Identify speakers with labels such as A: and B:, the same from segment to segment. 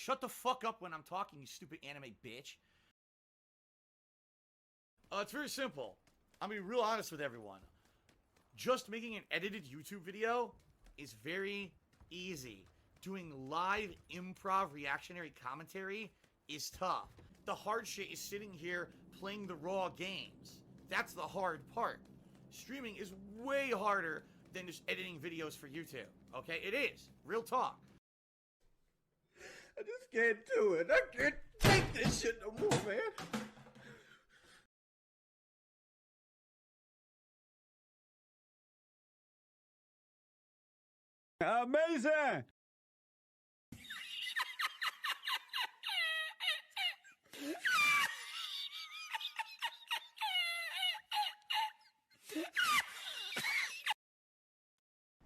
A: Shut the fuck up when I'm talking, you stupid anime bitch. It's very simple. I'm gonna be real honest with everyone. Just making an edited YouTube video is very easy. Doing live improv reactionary commentary is tough. The hard shit is sitting here playing the raw games. That's the hard part. Streaming is way harder than just editing videos for YouTube. Okay? It is. Real talk.
B: I just can't do it. I can't take this shit no more, man. Amazing!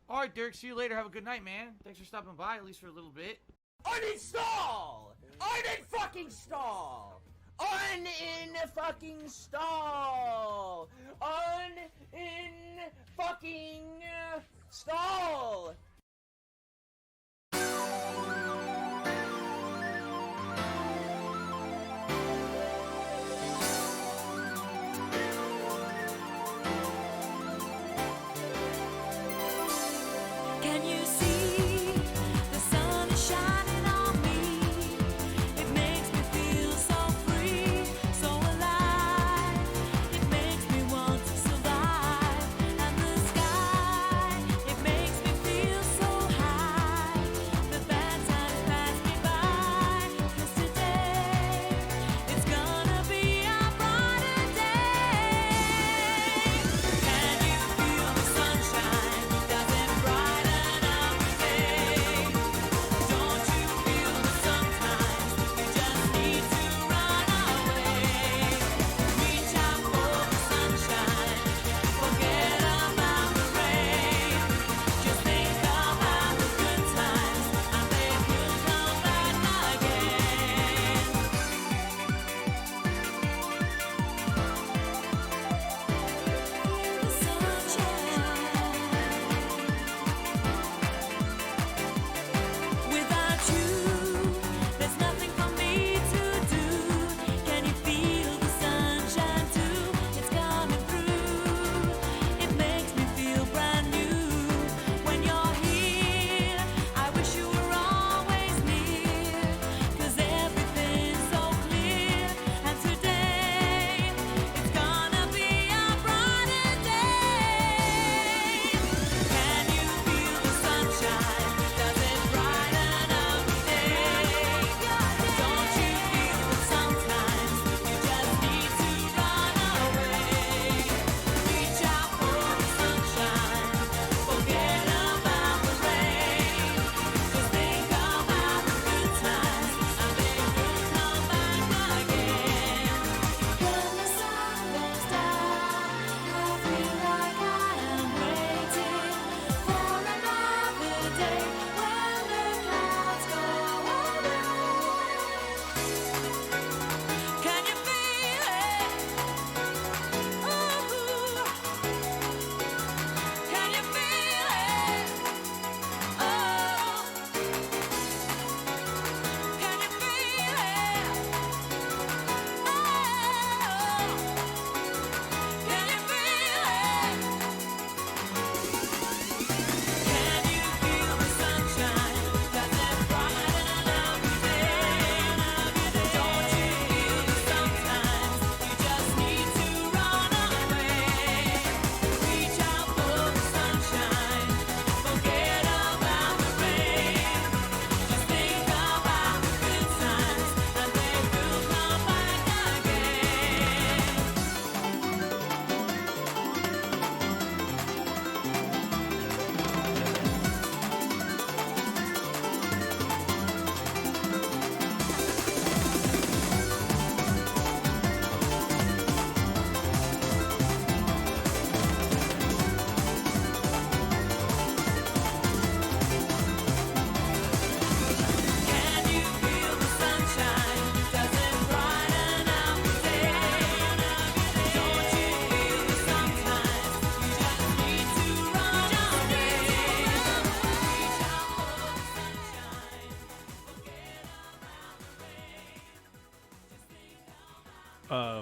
A: Alright, Derek, see you later. Have a good night, man. Thanks for stopping by, at least for a little bit.
C: Uninstall! Unin-fucking-stall! Un-in-fucking-stall! Un-in-fucking-stall!
D: Can you see the sun is shining on me? It makes me feel so free, so alive. It makes me want to survive. And the sky, it makes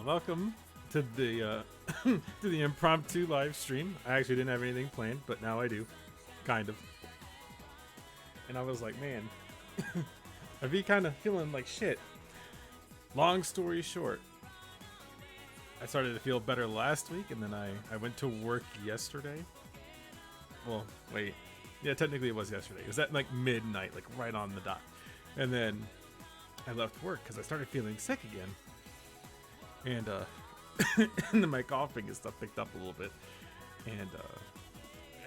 E: Welcome to the to the impromptu live stream. I actually didn't have anything planned, but now I do, kind of. And I was like, man, I'd be kind of feeling like shit. Long story short, I started to feel better last week, and then I went to work yesterday. Well, wait, yeah, technically it was yesterday. It was at like midnight, like right on the dot, and then I left work because I started feeling sick again. And and then my coughing and stuff picked up a little bit, and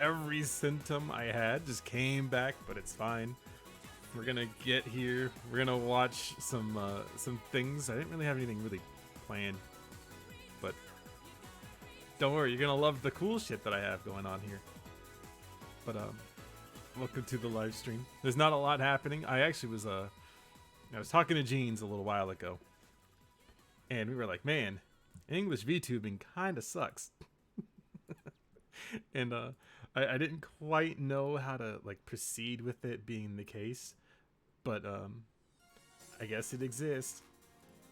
E: every symptom I had just came back, but it's fine. We're gonna get here. We're gonna watch some things. I didn't really have anything really planned, but don't worry, you're gonna love the cool shit that I have going on here. But welcome to the live stream. There's not a lot happening. I actually was I was talking to Jeans a little while ago. And we were like, man, English VTubing kind of sucks. And I didn't quite know how to like proceed with it being the case. But I guess it exists.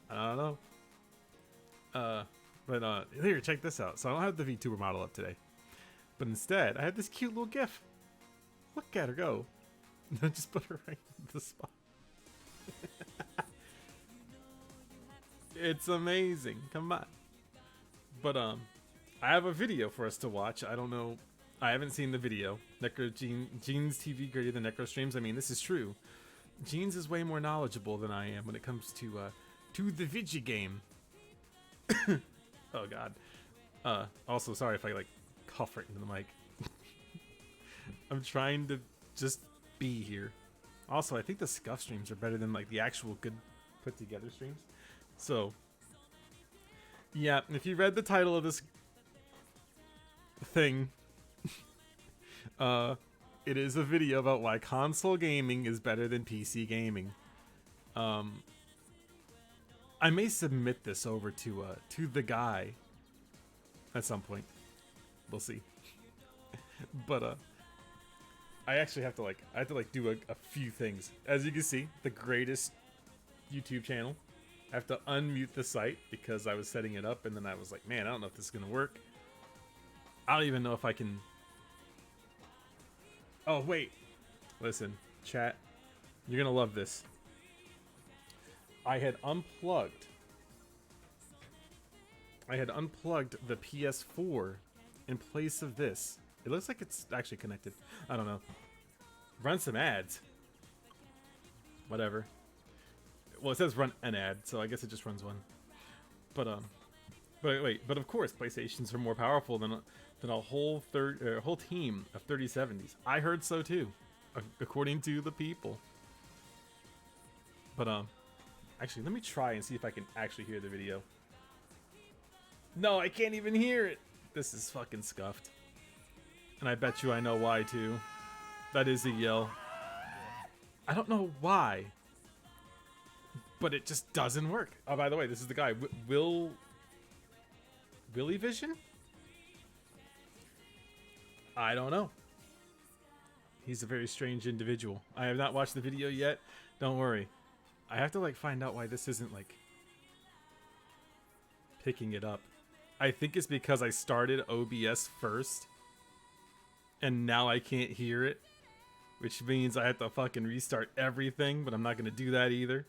E: I don't know. But here, check this out. So I don't have the VTuber model up today. But instead, I have this cute little GIF. Look at her go. Just put her right in the spot. It's amazing. Come on. But I have a video for us to watch. I don't know. I haven't seen the video. Jeans TV greater than NECRO streams. I mean, this is true. Jeans is way more knowledgeable than I am when it comes to the video game. Oh God. Also, sorry if I like cough right into the mic. I'm trying to just be here. Also, I think the scuff streams are better than like the actual good put together streams. So, yeah, if you read the title of this thing, it is a video about why console gaming is better than PC gaming. I may submit this over to the guy at some point. We'll see. But I actually have to do a few things. As you can see, the greatest YouTube channel. I have to unmute the site because I was setting it up, and then I was like, man, I don't know if this is gonna work. I don't even know if I can. Oh wait, listen, chat, you're gonna love this. I had unplugged the PS4 in place of this. It looks like it's actually connected. I don't know. Run some ads. Whatever. Well, it says run an ad, so I guess it just runs one. But of course, PlayStations are more powerful than a whole team of 3070s. I heard so too, according to the people. But actually, let me try and see if I can actually hear the video. No, I can't even hear it. This is fucking scuffed. And I bet you I know why too. That is a yell. I don't know why. But it just doesn't work. Oh, by the way, this is the guy, Willie Vision? I don't know. He's a very strange individual. I have not watched the video yet. Don't worry. I have to like find out why this isn't like picking it up. I think it's because I started OBS first. And now I can't hear it. Which means I have to fucking restart everything. But I'm not going to do that either.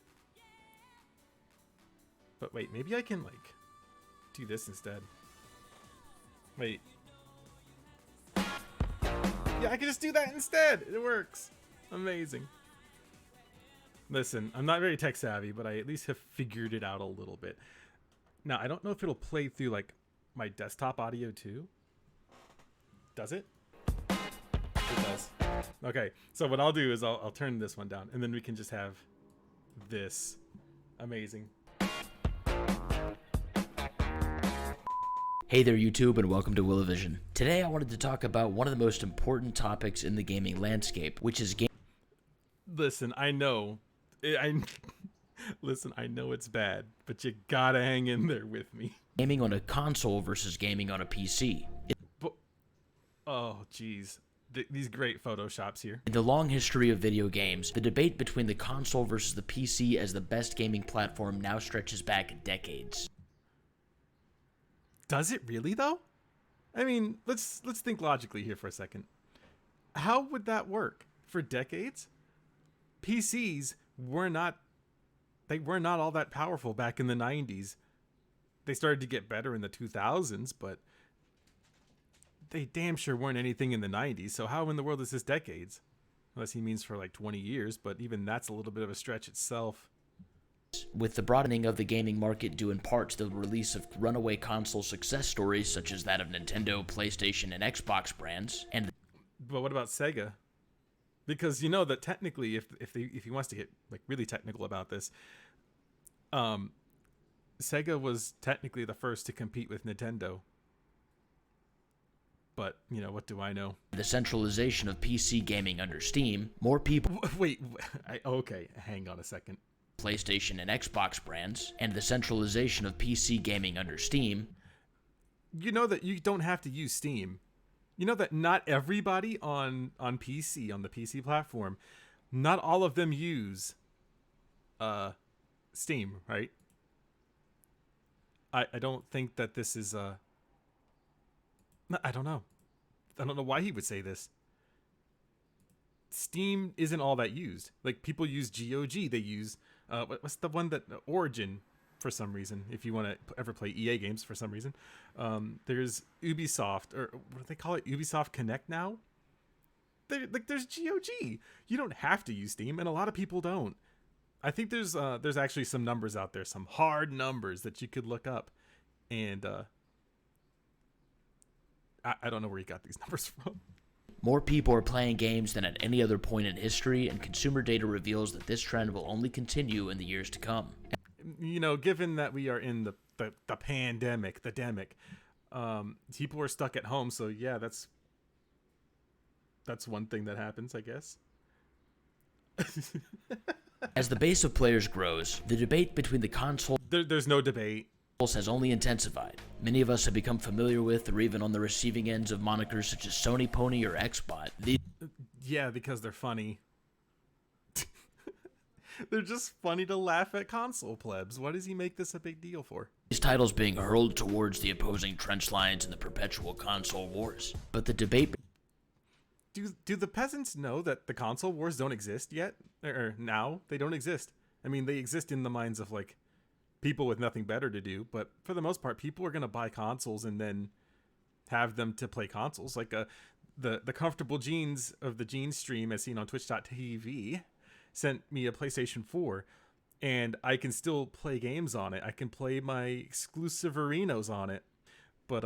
E: But wait, maybe I can like do this instead. Wait. Yeah, I can just do that instead. It works. Amazing. Listen, I'm not very tech savvy, but I at least have figured it out a little bit. Now, I don't know if it'll play through like my desktop audio too. Does it? It does. Okay, so what I'll do is I'll turn this one down, and then we can just have this. Amazing.
F: Hey there YouTube, and welcome to Willivision. Today I wanted to talk about one of the most important topics in the gaming landscape, which is
E: Listen, I know. Listen, I know it's bad, but you gotta hang in there with me.
F: Gaming on a console versus gaming on a PC.
E: Oh, jeez. These great photoshops here.
F: In the long history of video games, the debate between the console versus the PC as the best gaming platform now stretches back decades.
E: Does it really though? I mean, let's think logically here for a second. How would that work? For decades, PCs were not all that powerful back in the 90s. They started to get better in the 2000s, but they damn sure weren't anything in the 90s. So how in the world is this decades? Unless he means for like 20 years, but even that's a little bit of a stretch itself.
F: With the broadening of the gaming market due in part to the release of runaway console success stories such as that of Nintendo, PlayStation, and Xbox brands, and
E: But what about Sega? Because you know that technically, if he wants to get like really technical about this, Sega was technically the first to compete with Nintendo. But you know, what do I know?
F: the centralization of PC gaming under Steam, more people,
E: Wait, okay, hang on a second.
F: PlayStation and Xbox brands, and the centralization of PC gaming under Steam,
E: You know that you don't have to use Steam. You know that not everybody on PC, on the PC platform, not all of them use Steam, right? I don't think that this is I don't know. I don't know why he would say this. Steam isn't all that used. Like, people use GOG. They use what's the one that Origin, for some reason, if you want to ever play EA games for some reason. There's Ubisoft, or what do they call it? Ubisoft Connect now? There's GOG. You don't have to use Steam, and a lot of people don't. I think there's actually some numbers out there, some hard numbers that you could look up. And I don't know where he got these numbers from.
F: more people are playing games than at any other point in history, and consumer data reveals that this trend will only continue in the years to come.
E: You know, given that we are in the pandemic, people are stuck at home, so yeah, that's one thing that happens, I guess.
F: As the base of players grows, the debate between the consoles
E: There's no debate.
F: has only intensified. Many of us have become familiar with or even on the receiving ends of monikers such as Sony Pony or Xbot.
E: Yeah, because they're funny. They're just funny to laugh at console plebs. Why does he make this a big deal for?
F: These titles being hurled towards the opposing trench lines in the perpetual console wars. But the debate
E: Do the peasants know that the console wars don't exist yet? Or now? They don't exist. I mean, they exist in the minds of, like, people with nothing better to do, but for the most part, people are going to buy consoles and then have them to play consoles. Like, the comfortable jeans of the Jeans stream, as seen on twitch.tv, sent me a PlayStation 4, and I can still play games on it. I can play my exclusive arenas on it, but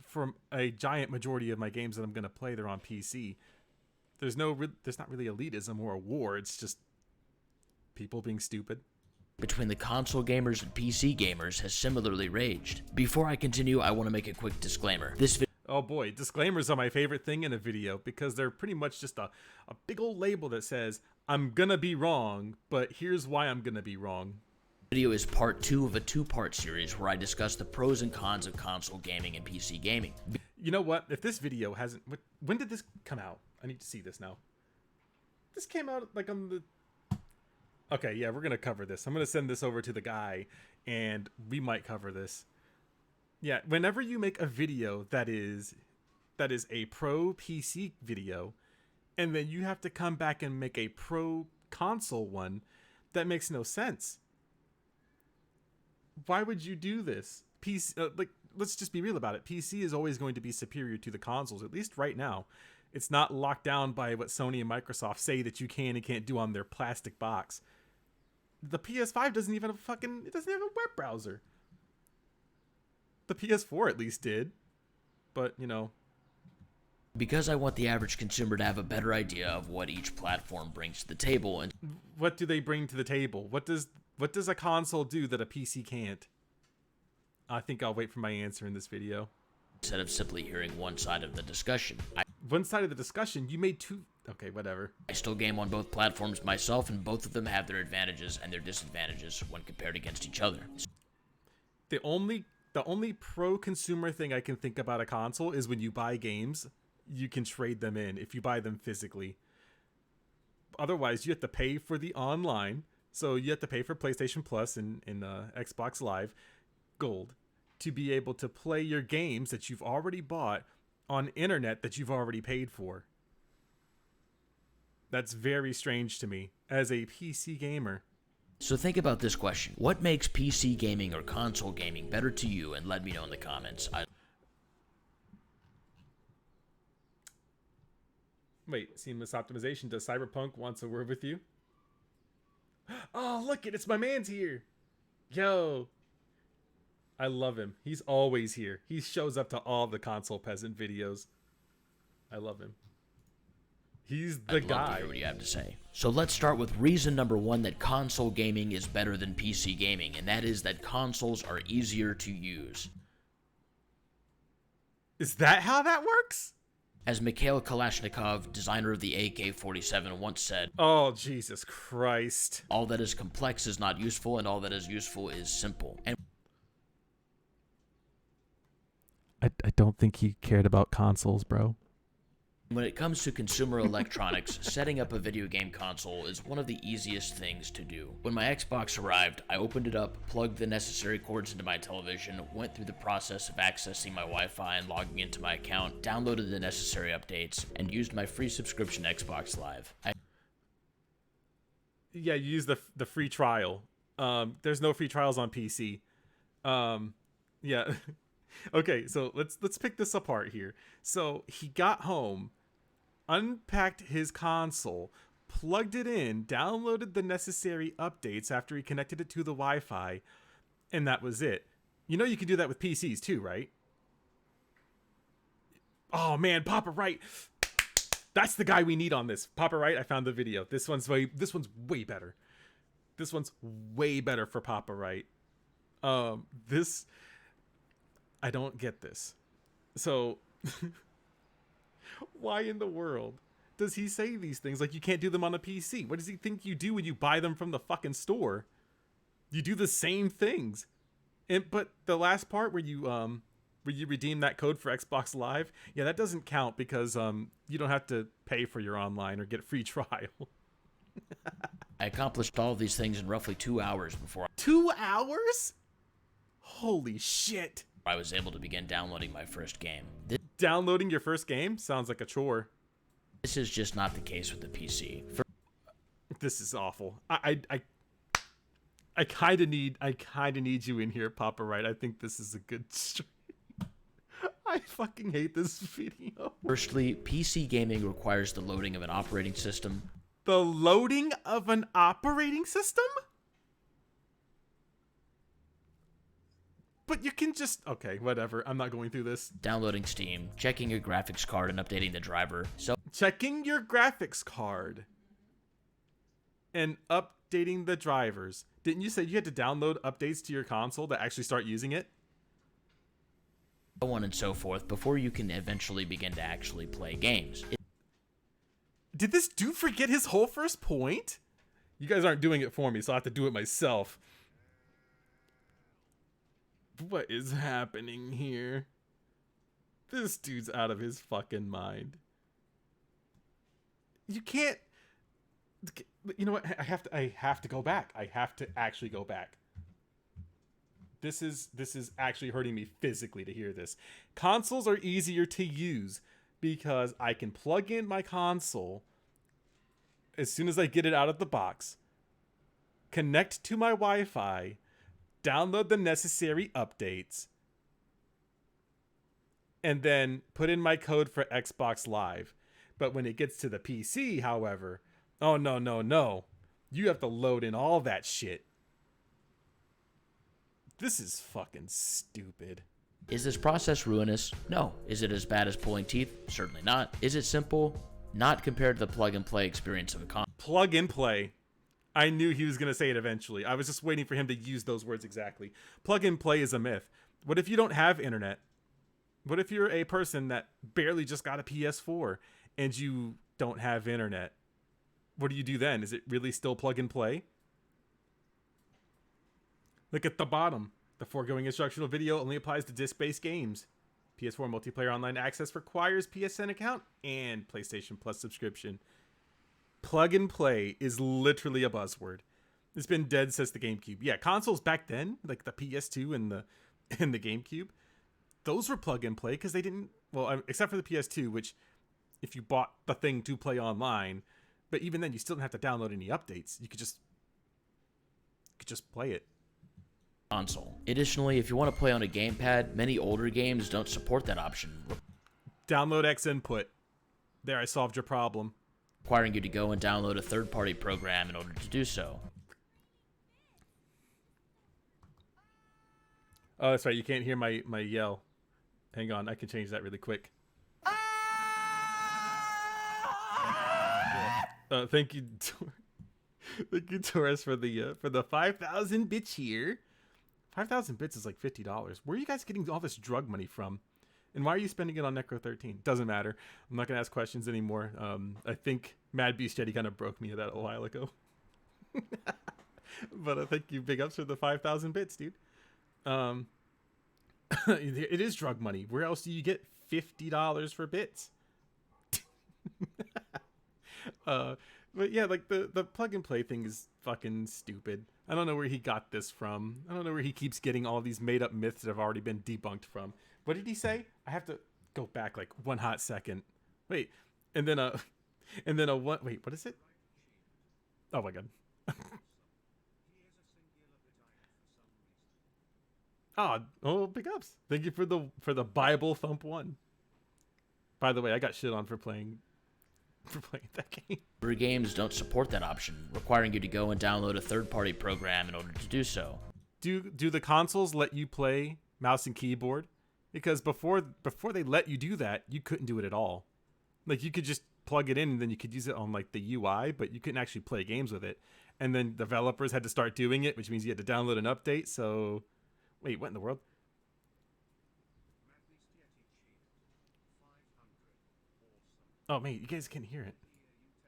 E: from a giant majority of my games that I'm going to play, they're on PC. There's not really elitism or a war. It's just people being stupid.
F: between the console gamers and PC gamers has similarly raged. Before I continue, I want to make a quick disclaimer.
E: Oh boy, disclaimers are my favorite thing in a video because they're pretty much just a big old label that says, I'm gonna be wrong, but here's why I'm gonna be wrong.
F: Video is part 2 of a 2-part series where I discuss the pros and cons of console gaming and PC gaming.
E: You know what? If this video hasn't... When did this come out? I need to see this now. This came out like on the... Okay, yeah, we're going to cover this. I'm going to send this over to the guy, and we might cover this. Yeah, whenever you make a video that is a pro PC video, and then you have to come back and make a pro console one, that makes no sense. Why would you do this? PC, let's just be real about it. PC is always going to be superior to the consoles, at least right now. It's not locked down by what Sony and Microsoft say that you can and can't do on their plastic box. The PS5 doesn't even have it doesn't have a web browser. The PS4 at least did. But, you know.
F: Because I want the average consumer to have a better idea of what each platform brings to the table, and
E: what do they bring to the table? What does a console do that a PC can't? I think I'll wait for my answer in this video.
F: instead of simply hearing one side of the discussion,
E: One side of the discussion, you made two... Okay, whatever.
F: I still game on both platforms myself, and both of them have their advantages and their disadvantages when compared against each other.
E: The only pro-consumer thing I can think about a console is when you buy games, you can trade them in if you buy them physically. Otherwise, you have to pay for the online, so you have to pay for PlayStation Plus and Xbox Live Gold to be able to play your games that you've already bought on internet that you've already paid for. That's very strange to me as a PC gamer.
F: So think about this question. What makes PC gaming or console gaming better to you? And let me know in the comments.
E: Wait, seamless optimization. Does Cyberpunk wants a word with you? Oh, look it. It's my man's here. Yo. I love him. He's always here. He shows up to all the console peasant videos. I love him. He's the
F: I'd love to
E: guy.
F: hear what you have to say. So let's start with reason number one that console gaming is better than PC gaming, and that is that consoles are easier to use.
E: Is that how that works?
F: As Mikhail Kalashnikov, designer of the AK-47, once said,
E: Oh, Jesus Christ.
F: all that is complex is not useful, and all that is useful is simple. And
E: I don't think he cared about consoles, bro.
F: when it comes to consumer electronics, setting up a video game console is one of the easiest things to do. When my Xbox arrived, I opened it up, plugged the necessary cords into my television, went through the process of accessing my Wi-Fi and logging into my account, downloaded the necessary updates, and used my free subscription Xbox Live.
E: Yeah, you use the free trial. There's no free trials on PC. Yeah. Okay, so let's pick this apart here. So he got home, unpacked his console, plugged it in, downloaded the necessary updates after he connected it to the Wi-Fi, and that was it. You know you can do that with PCs too, right? Oh man, Papa Wright. That's the guy we need on this. Papa Wright, I found the video. This one's way better. This one's way better for Papa Wright. I don't get this. So, why in the world does he say these things like you can't do them on a PC? What does he think you do when you buy them from the fucking store? You do the same things. But the last part where you redeem that code for Xbox Live, yeah, that doesn't count because you don't have to pay for your online or get a free trial.
F: I accomplished all of these things in roughly 2 hours before
E: 2 hours? Holy shit.
F: I was able to begin downloading my first game.
E: Downloading your first game sounds like a chore.
F: This is just not the case with the PC.
E: This is awful. I kind of need you in here, Papa Wright. I think this is a good stream. I fucking hate this video.
F: Firstly, PC gaming requires the loading of an operating system.
E: The loading of an operating system? But you can just... Okay, whatever. I'm not going through this.
F: Downloading Steam, checking your graphics card and updating the driver. So
E: Checking your graphics card and updating the drivers. Didn't you say you had to download updates to your console to actually start using it?
F: so on and so forth before you can eventually begin to actually play games.
E: Did this dude forget his whole first point? You guys aren't doing it for me, so I have to do it myself. What is happening here? This dude's out of his fucking mind. You can't... You know what? I have to go back. I have to actually go back. This is actually hurting me physically to hear this. Consoles are easier to use because I can plug in my console as soon as I get it out of the box, connect to my Wi-Fi, download the necessary updates, and then put in my code for Xbox Live. But when it gets to the PC, however, oh no. You have to load in all that shit. This is fucking stupid.
F: Is this process ruinous? No. Is it as bad as pulling teeth? Certainly not. Is it simple? Not compared to the plug-and-play experience of a console.
E: Plug and play. I knew he was going to say it eventually. I was just waiting for him to use those words exactly. Plug and play is a myth. What if you don't have internet? What if you're a person that barely just got a PS4 and you don't have internet? What do you do then? Is it really still plug and play? Look at the bottom. The foregoing instructional video only applies to disc-based games. PS4 multiplayer online access requires PSN account and PlayStation Plus subscription. Plug and play is literally a buzzword. It's been dead since the GameCube. Yeah, consoles back then, like the PS2 and and the GameCube, those were plug and play because they didn't. Well, except for the PS2, which if you bought the thing to play online, but even then you still didn't have to download any updates. You could just play it.
F: Console. Additionally, if you want to play on a gamepad, many older games don't support that option,
E: Download X input. There, I solved your problem.
F: requiring you to go and download a third-party program in order to do so.
E: Oh, that's right. You can't hear my yell. Hang on, I can change that really quick. Thank you, thank you, Torres, for the 5,000 bits here. 5,000 bits is like $50. Where are you guys getting all this drug money from? And why are you spending it on NECRO 13? Doesn't matter. I'm not gonna ask questions anymore. I think Mad Beast Jetty kind of broke me of that a while ago. But I thank you, big ups for the 5,000 bits, dude. It is drug money. Where else do you get $50 for bits? But yeah, like the plug and play thing is fucking stupid. I don't know where he got this from. I don't know where he keeps getting all these made up myths that have already been debunked from. What did he say? I have to go back like one hot second. Wait, and then what? Wait, what is it? Oh my god. Oh, big ups. Thank you for the Bible Thump 1. By the way, I got shit on for playing that game.
F: Older games don't support that option, requiring you to go and download a third-party program in order to do so.
E: Do the consoles let you play mouse and keyboard? Because before they let you do that, you couldn't do it at all. Like, you could just plug it in and then you could use it on like the UI, but you couldn't actually play games with it. And then developers had to start doing it, which means you had to download an update. So, wait, what in the world? Oh, mate, you guys can hear it.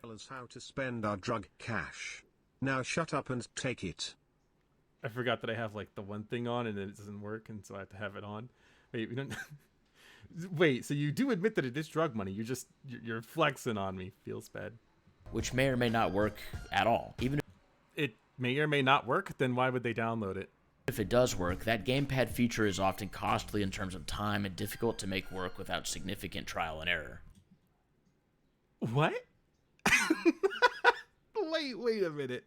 G: Tell us how to spend our drug cash. Now shut up and take it.
E: I forgot that I have like the one thing on and then it doesn't work, and so I have to have it on. Wait, we don't. Wait, so you do admit that it is drug money? You're flexing on me. Feels bad.
F: Which may or may not work at all. Even
E: It may or may not work. Then why would they download it?
F: if it does work, that gamepad feature is often costly in terms of time and difficult to make work without significant trial and error.
E: What? Wait a minute.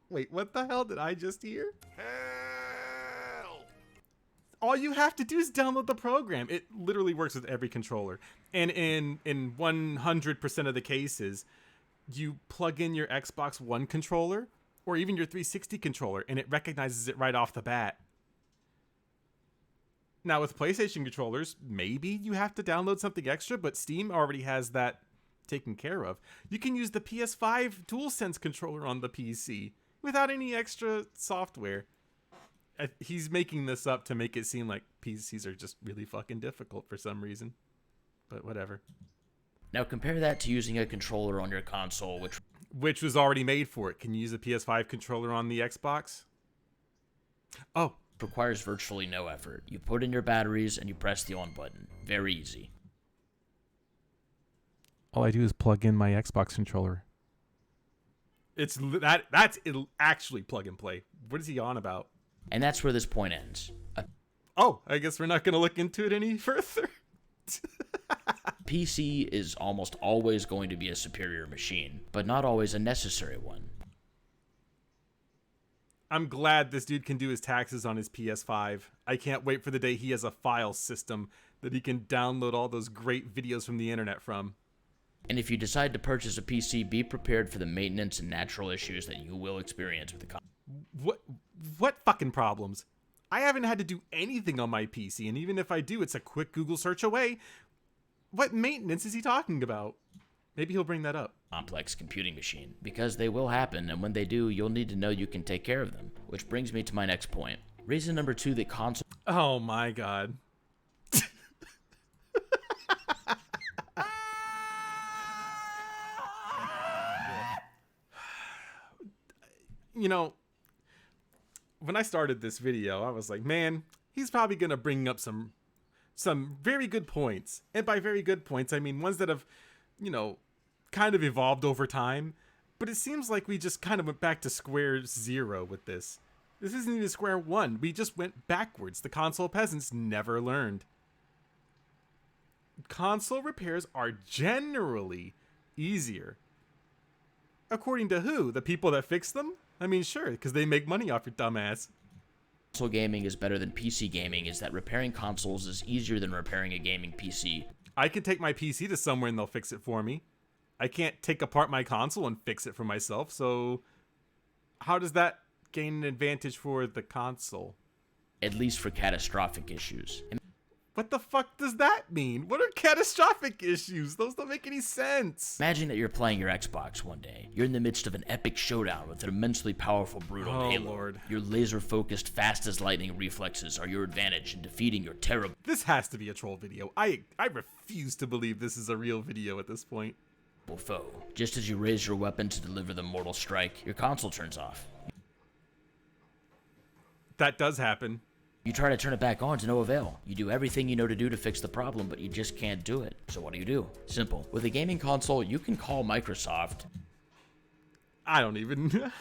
E: Wait, what the hell did I just hear?
A: Hell!
E: All you have to do is download the program. It literally works with every controller. And in 100% of the cases, you plug in your Xbox One controller or even your 360 controller, and it recognizes it right off the bat. Now, with PlayStation controllers, maybe you have to download something extra, but Steam already has that taken care of. You can use the PS5 DualSense controller on the PC without any extra software. He's making this up to make it seem like PCs are just really fucking difficult for some reason. But whatever.
F: Now compare that to using a controller on your console,
E: Which was already made for it. Can you use a PS5 controller on the Xbox? Oh.
F: requires virtually no effort. You put in your batteries and you press the on button. Very easy.
E: All I do is plug in my Xbox controller. That's actually plug and play. What is he on about?
F: And that's where this point ends.
E: Oh, I guess we're not going to look into it any further.
F: PC is almost always going to be a superior machine, but not always a necessary one.
E: I'm glad this dude can do his taxes on his PS5. I can't wait for the day he has a file system that he can download all those great videos from the internet from.
F: And if you decide to purchase a PC, be prepared for the maintenance and natural issues that you will experience with the console.
E: What fucking problems? I haven't had to do anything on my PC, and even if I do, it's a quick Google search away. What maintenance is he talking about? Maybe he'll bring that up.
F: Complex computing machine, because they will happen, and when they do, you'll need to know you can take care of them. Which brings me to my next point. Reason number 2 that console...
E: Oh my god. You know, when I started this video, I was like, man, he's probably going to bring up some very good points. And by very good points, I mean ones that have, you know, kind of evolved over time. But it seems like we just kind of went back to square zero with this. This isn't even square one. We just went backwards. The console peasants never learned. Console repairs are generally easier. According to who? The people that fix them? I mean, sure, because they make money off your dumbass.
F: Console gaming is better than PC gaming is that repairing consoles is easier than repairing a gaming PC.
E: I can take my PC to somewhere and they'll fix it for me. I can't take apart my console and fix it for myself, so how does that gain an advantage for the console?
F: At least for catastrophic issues.
E: What the fuck does that mean? What are catastrophic issues? Those don't make any sense.
F: Imagine that you're playing your Xbox one day. You're in the midst of an epic showdown with an immensely powerful, brutal
E: Oh,
F: Halo.
E: Lord.
F: Your laser-focused, fast-as-lightning reflexes are your advantage in defeating your terrible
E: This has to be a troll video. I refuse to believe this is a real video at this point.
F: foe. Just as you raise your weapon to deliver the mortal strike, your console turns off.
E: That does happen.
F: You try to turn it back on to no avail. You do everything you know to do to fix the problem, but you just can't do it. So what do? Simple. With a gaming console, you can call Microsoft.
E: I don't even...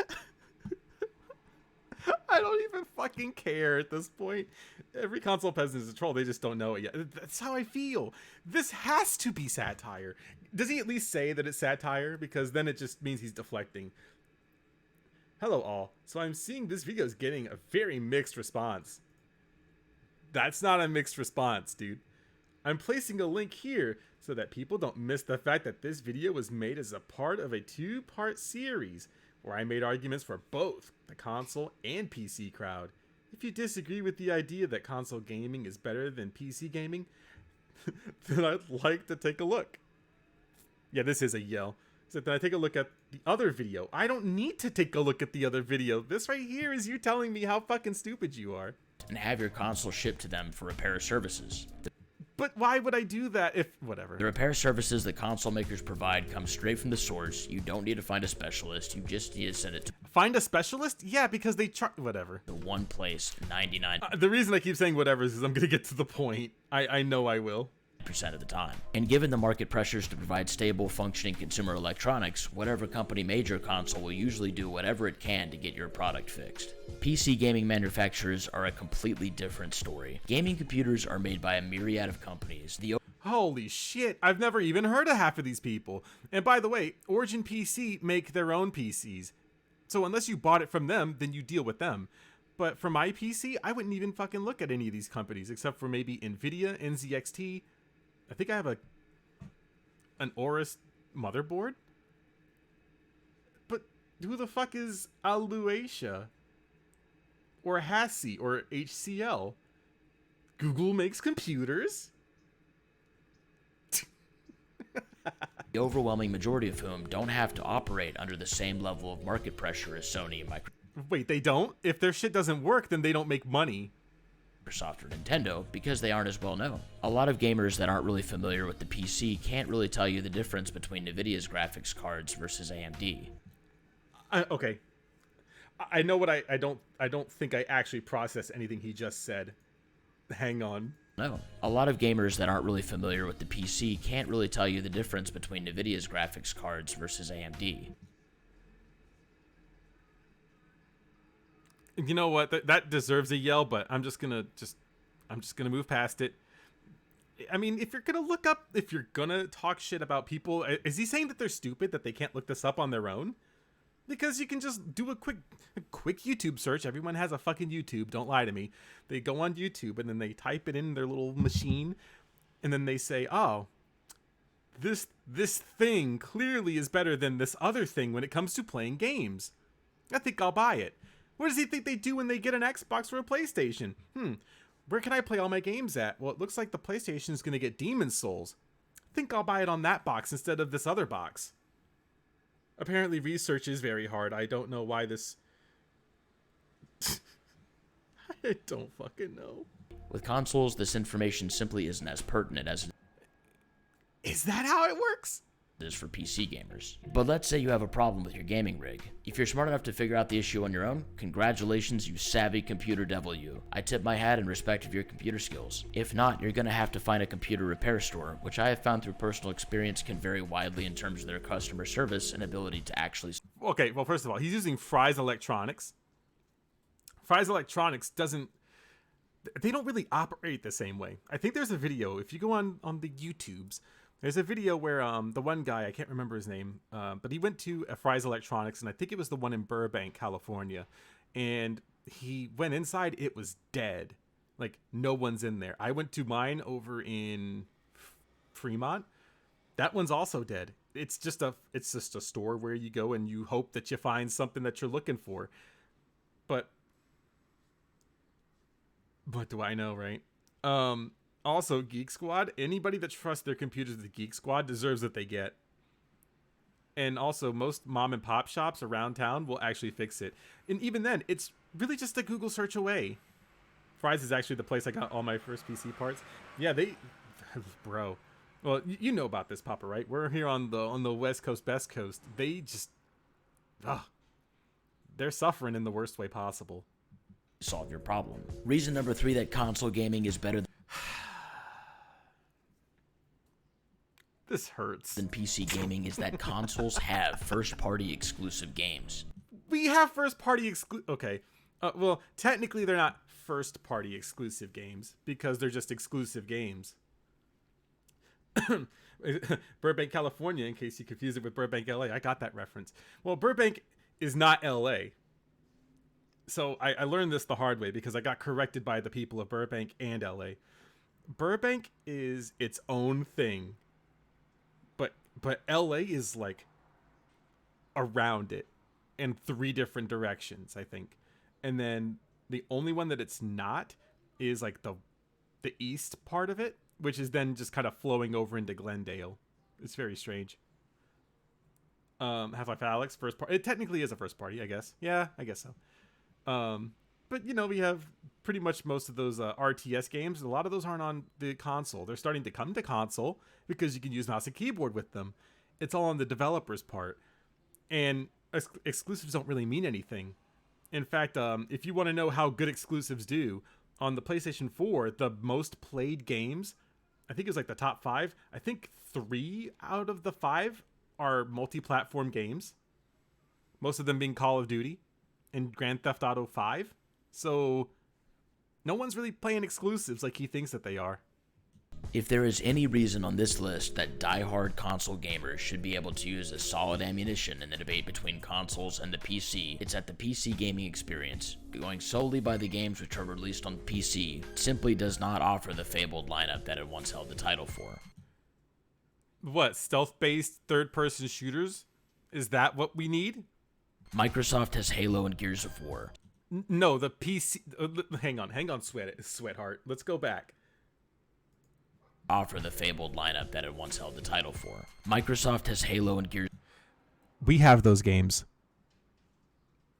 E: I don't even fucking care at this point. Every console peasant is a troll. They just don't know it yet. That's how I feel. This has to be satire. Does he at least say that it's satire? Because then it just means he's deflecting. Hello all. So I'm seeing this video is getting a very mixed response. That's not a mixed response, dude. I'm placing a link here so that people don't miss the fact that this video was made as a part of a two-part series where I made arguments for both the console and PC crowd. If you disagree with the idea that console gaming is better than PC gaming, then I'd like to take a look. Yeah, this is a yell. So then I take a look at the other video. I don't need to take a look at the other video. This right here is you telling me how fucking stupid you are.
F: And have your console shipped to them for repair services.
E: But why would I do that if... Whatever.
F: The repair services that console makers provide come straight from the source. You don't need to find a specialist. You just need to send it to
E: Find a specialist? Yeah, because they whatever.
F: the one place 99%
E: The reason I keep saying whatever is because I'm going to get to the point. I know I will.
F: of the time. And given the market pressures to provide stable, functioning consumer electronics, whatever company made your console will usually do whatever it can to get your product fixed. PC gaming manufacturers are a completely different story. Gaming computers are made by a myriad of companies.
E: Holy shit, I've never even heard of half of these people. And by the way, Origin PC make their own PCs. So unless you bought it from them, then you deal with them. But for my PC, I wouldn't even fucking look at any of these companies except for maybe Nvidia, NZXT. I think I have an Aorus motherboard. But who the fuck is Aluacia? Or HASI or HCL? Google makes computers?
F: The overwhelming majority of whom don't have to operate under the same level of market pressure as Sony and
E: Wait, they don't? If their shit doesn't work, then they don't make money.
F: Microsoft or Nintendo because they aren't as well known. A lot of gamers that aren't really familiar with the PC can't really tell you the difference between NVIDIA's graphics cards versus AMD.
E: Okay. I know what I don't think I actually processed anything he just said. Hang on.
F: No. A lot of gamers that aren't really familiar with the PC can't really tell you the difference between NVIDIA's graphics cards versus AMD.
E: You know what? That deserves a yell, but I'm just gonna move past it. I mean, if you're gonna talk shit about people, is he saying that they're stupid, that they can't look this up on their own? Because you can just do a quick YouTube search. Everyone has a fucking YouTube. Don't lie to me. They go on YouTube and then they type it in their little machine, and then they say, "Oh, this thing clearly is better than this other thing when it comes to playing games. I think I'll buy it." What does he think they do when they get an Xbox or a PlayStation? Where can I play all my games at? Well, it looks like the PlayStation is going to get Demon's Souls. Think I'll buy it on that box instead of this other box. Apparently research is very hard. I don't know why this... I don't fucking know.
F: With consoles, this information simply isn't as pertinent as it
E: Is that how it works?
F: is for PC gamers. But let's say you have a problem with your gaming rig. If you're smart enough to figure out the issue on your own, congratulations, you savvy computer devil you. I tip my hat in respect of your computer skills. If not, you're gonna have to find a computer repair store, which I have found through personal experience can vary widely in terms of their customer service and ability to actually...
E: Okay, well, first of all, he's using Fry's Electronics. Fry's Electronics doesn't. They don't really operate the same way. I think there's a video, if you go on the YouTubes, there's a video where the one guy, I can't remember his name, but he went to a Fry's Electronics, and I think it was the one in Burbank, California, and he went inside, it was dead. Like, no one's in there. I went to mine over in Fremont. That one's also dead. It's just a store where you go and you hope that you find something that you're looking for. But what do I know, right? Also, Geek Squad, anybody that trusts their computers with the Geek Squad deserves what they get. And also, most mom and pop shops around town will actually fix it. And even then, it's really just a Google search away. Fry's is actually the place I got all my first PC parts. Yeah, they... Bro. Well, you know about this, Papa, right? We're here on the West Coast, Best Coast. They just... they're suffering in the worst way possible.
F: Solve your problem. Reason number 3 that console gaming is better
E: This hurts.
F: than PC gaming is that consoles have first-party exclusive games.
E: We have first-party exclusive... Okay. Well, technically they're not first-party exclusive games because they're just exclusive games. Burbank, California, in case you confuse it with Burbank, LA. I got that reference. Well, Burbank is not LA. So I learned this the hard way because I got corrected by the people of Burbank and LA. Burbank is its own thing. But LA is like around it in 3 different directions, I think. And then the only one that it's not is like the east part of it, which is then just kind of flowing over into Glendale. It's very strange. Half-Life Alyx, first party. It technically is a first party, I guess. Yeah, I guess so. But, you know, we have pretty much most of those RTS games. A lot of those aren't on the console. They're starting to come to console because you can use mouse and keyboard with them. It's all on the developer's part. And exclusives don't really mean anything. In fact, if you want to know how good exclusives do, on the PlayStation 4, the most played games, I think it was like the top 5. I think 3 out of the 5 are multi-platform games. Most of them being Call of Duty and Grand Theft Auto 5. So no one's really playing exclusives like he thinks that they are.
F: If there is any reason on this list that die-hard console gamers should be able to use as solid ammunition in the debate between consoles and the PC, it's that the PC gaming experience, going solely by the games which are released on PC, simply does not offer the fabled lineup that it once held the title for.
E: What, stealth-based third-person shooters? Is that what we need?
F: Microsoft has Halo and Gears of War.
E: No, the PC... hang on, Sweatheart. Let's go back.
F: Offer the fabled lineup that it once held the title for. Microsoft has Halo and Gears.
E: We have those games.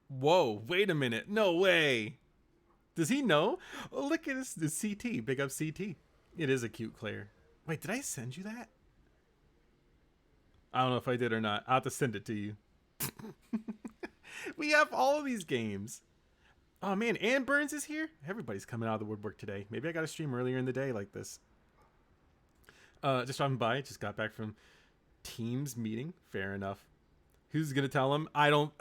E: Whoa, wait a minute. No way. Does he know? Oh, look at this. It's CT. Big up CT. It is a cute Claire. Wait, did I send you that? I don't know if I did or not. I'll have to send it to you. We have all of these games. Oh, man. Ann Burns is here? Everybody's coming out of the woodwork today. Maybe I got to stream earlier in the day like this. Just driving by. Just got back from Teams meeting. Fair enough. Who's going to tell him? I don't...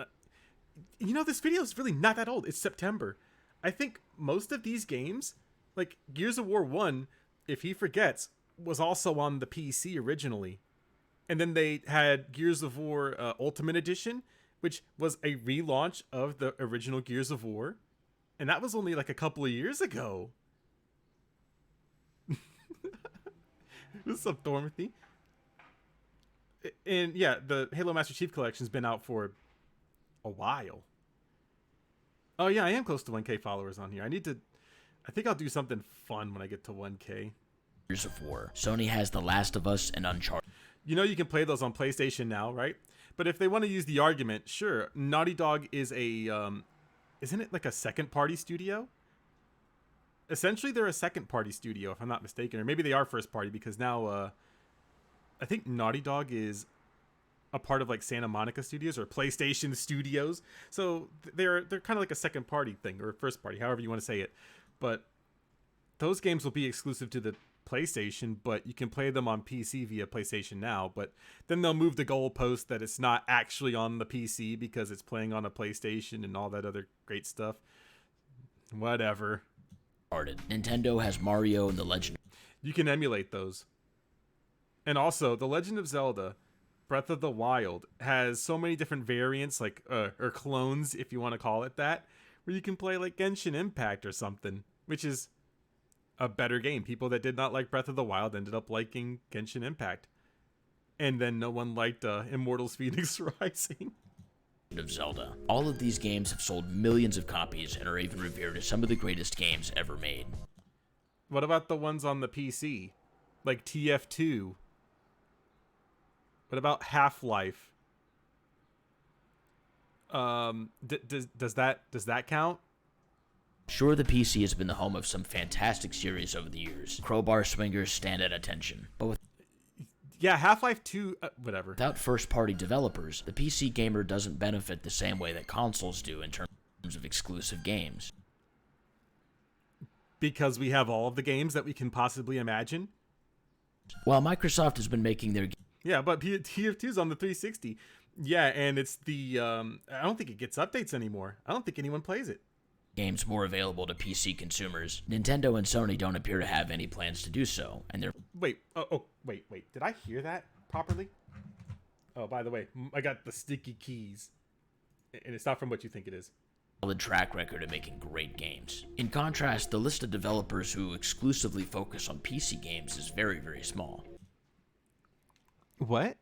E: you know, this video is really not that old. It's September. I think most of these games, like Gears of War 1, if he forgets, was also on the PC originally. And then they had Gears of War Ultimate Edition, which was a relaunch of the original Gears of War. And that was only like a couple of years ago. What's up, Dorothy? And yeah, the Halo Master Chief Collection's been out for a while. Oh yeah, I am close to 1K followers on here. I think I'll do something fun when I get to 1K.
F: Gears of War. Sony has The Last of Us and Uncharted.
E: You know you can play those on PlayStation now, right? But if they want to use the argument, sure, Naughty Dog is a, isn't it like a second-party studio? Essentially, they're a second-party studio, if I'm not mistaken. Or maybe they are first-party, because now, I think Naughty Dog is a part of, like, Santa Monica Studios or PlayStation Studios. So they're kind of like a second-party thing, or a first-party, however you want to say it. But those games will be exclusive to the PlayStation, but you can play them on PC via PlayStation Now. But then they'll move the goalpost that it's not actually on the PC because it's playing on a PlayStation and all that other great stuff. Whatever.
F: Nintendo has Mario and the Legend
E: You can emulate those. And also, The Legend of Zelda Breath of the Wild has so many different variants, like, or clones, if you want to call it that, where you can play like Genshin Impact or something, which is a better game. People that did not like Breath of the Wild ended up liking Genshin Impact. And then no one liked Immortals Phoenix Rising.
F: of Zelda. All of these games have sold millions of copies and are even revered as some of the greatest games ever made.
E: What about the ones on the PC? Like TF2? What about Half-Life? Does that count?
F: Sure, the PC has been the home of some fantastic series over the years. Crowbar swingers stand at attention, but
E: Yeah, Half-Life 2, whatever.
F: without first-party developers, the PC gamer doesn't benefit the same way that consoles do in terms of exclusive games.
E: Because we have all of the games that we can possibly imagine?
F: While Microsoft has been making their
E: Yeah, but TF2's on the 360. Yeah, and it's the, I don't think it gets updates anymore. I don't think anyone plays it.
F: games more available to PC consumers, Nintendo and Sony don't appear to have any plans to do so, and they're
E: Wait, wait. Did I hear that properly? Oh, by the way, I got the sticky keys. And it's not from what you think it is.
F: solid track record of making great games. In contrast, the list of developers who exclusively focus on PC games is very, very small.
E: What?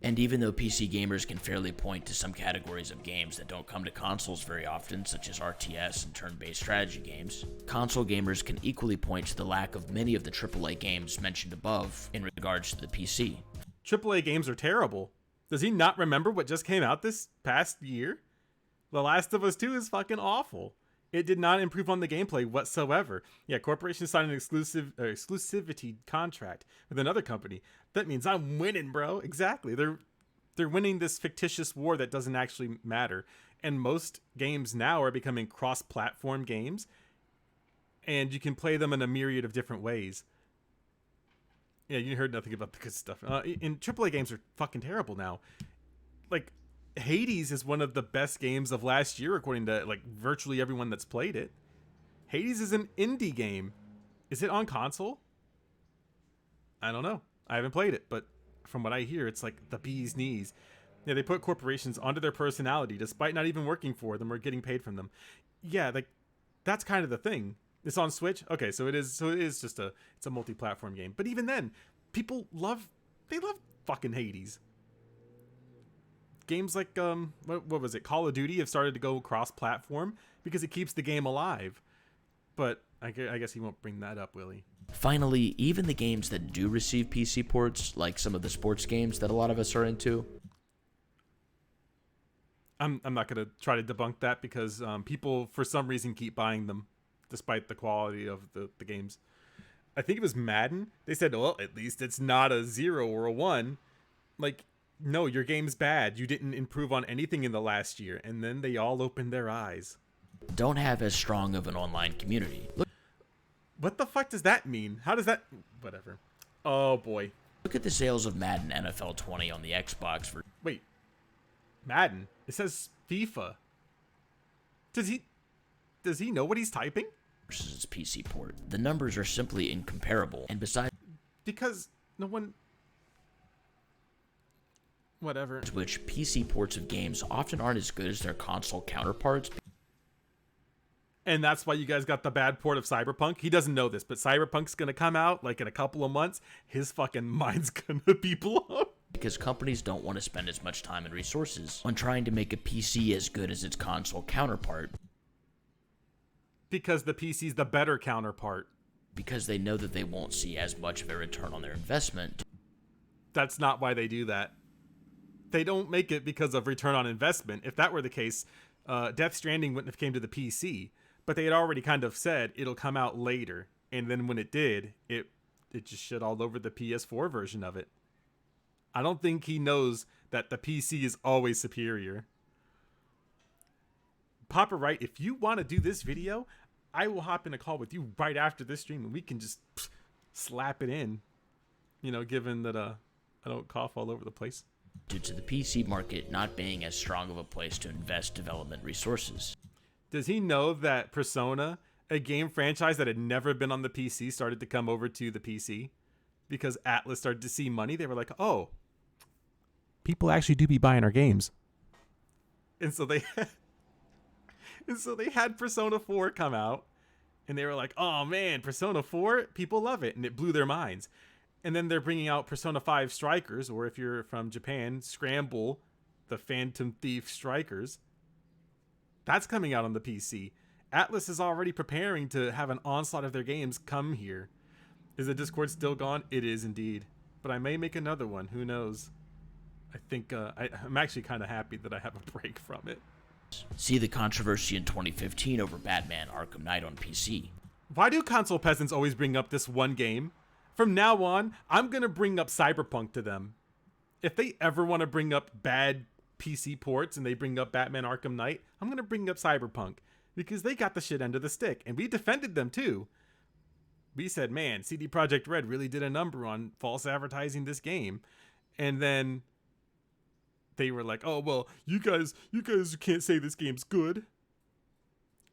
F: And even though PC gamers can fairly point to some categories of games that don't come to consoles very often, such as RTS and turn-based strategy games, console gamers can equally point to the lack of many of the AAA games mentioned above in regards to the PC.
E: AAA games are terrible. Does he not remember what just came out this past year? The Last of Us 2 is fucking awful. It did not improve on the gameplay whatsoever. Yeah, corporations signed an exclusivity contract with another company. That means I'm winning, bro. Exactly. They're winning this fictitious war that doesn't actually matter. And most games now are becoming cross-platform games, and you can play them in a myriad of different ways. Yeah, you heard nothing about the good stuff. And AAA games are fucking terrible now. Like, Hades is one of the best games of last year, according to like virtually everyone that's played it. Hades is an indie game. Is it on console? I don't know. I haven't played it, but from what I hear, it's like the bee's knees. Yeah, they put corporations onto their personality, despite not even working for them or getting paid from them. Yeah, like that's kind of the thing. It's on Switch. Okay, so it is. So it is just it's a multi-platform game. But even then, people love fucking Hades. Games like what was it? Call of Duty have started to go cross-platform because it keeps the game alive. But I guess he won't bring that up, will he?
F: Finally, even the games that do receive PC ports, like some of the sports games that a lot of us are into,
E: I'm not gonna try to debunk that because people for some reason keep buying them, despite the quality of the games. I think it was Madden. They said, well, at least it's not a 0 or a 1. Like, no, your game's bad. You didn't improve on anything in the last year. And then they all opened their eyes.
F: don't have as strong of an online community.
E: What the fuck does that mean? How does that... Whatever. Oh, boy.
F: Look at the sales of Madden NFL 20 on the Xbox for
E: Wait. Madden? It says FIFA. Does he know what he's typing?
F: versus its PC port. The numbers are simply incomparable, and besides
E: Because no one... Whatever.
F: which, PC ports of games often aren't as good as their console counterparts.
E: And that's why you guys got the bad port of Cyberpunk. He doesn't know this, but Cyberpunk's gonna come out like in a couple of months. His fucking mind's gonna be blown.
F: Because companies don't want to spend as much time and resources on trying to make a PC as good as its console counterpart,
E: Because the PC's the better counterpart.
F: because they know that they won't see as much of a return on their investment.
E: That's not why they do that. They don't make it because of return on investment. If that were the case, Death Stranding wouldn't have came to the PC. But they had already kind of said it'll come out later. And then when it did, it just shit all over the PS4 version of it. I don't think he knows that the PC is always superior. Papa Wright, if you want to do this video, I will hop in a call with you right after this stream and we can just slap it in. You know, given that I don't cough all over the place.
F: Due to the PC market not being as strong of a place to invest development resources.
E: Does he know that Persona a game franchise that had never been on the PC started to come over to the PC because Atlas started to see money. They were like, oh, people actually do be buying our games. And so they had Persona 4 come out, and they were like, oh man, Persona 4, people love it, and it blew their minds. And then they're bringing out Persona 5 Strikers, or if you're from Japan, Scramble, the Phantom Thief Strikers. That's coming out on the PC. Atlas is already preparing to have an onslaught of their games come here. Is the Discord still gone? It is indeed. But I may make another one. Who knows? I think I'm actually kind of happy that I have a break from it.
F: See the controversy in 2015 over Batman Arkham Knight on PC.
E: Why do console peasants always bring up this one game? From now on, I'm going to bring up Cyberpunk to them. If they ever want to bring up bad PC ports and they bring up Batman Arkham Knight, I'm going to bring up Cyberpunk because they got the shit end of the stick and we defended them too. We said, man, CD Projekt Red really did a number on false advertising this game. And then they were like, oh, well, you guys can't say this game's good.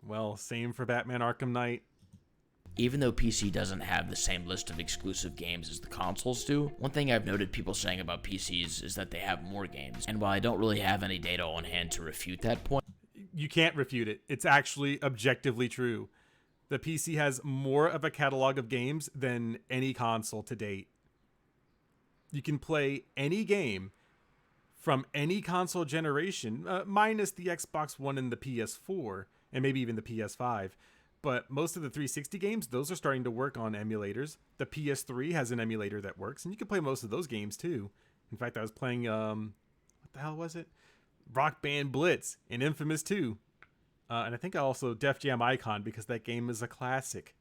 E: Well, same for Batman Arkham Knight.
F: Even though PC doesn't have the same list of exclusive games as the consoles do, one thing I've noted people saying about PCs is that they have more games. And while I don't really have any data on hand to refute that point,
E: you can't refute it. It's actually objectively true. The PC has more of a catalog of games than any console to date. You can play any game from any console generation, minus the Xbox One and the PS4, and maybe even the PS5. But most of the 360 games, those are starting to work on emulators. The PS3 has an emulator that works, and you can play most of those games too. In fact, I was playing, what the hell was it? Rock Band Blitz and Infamous 2. And I think I also Def Jam Icon because that game is a classic.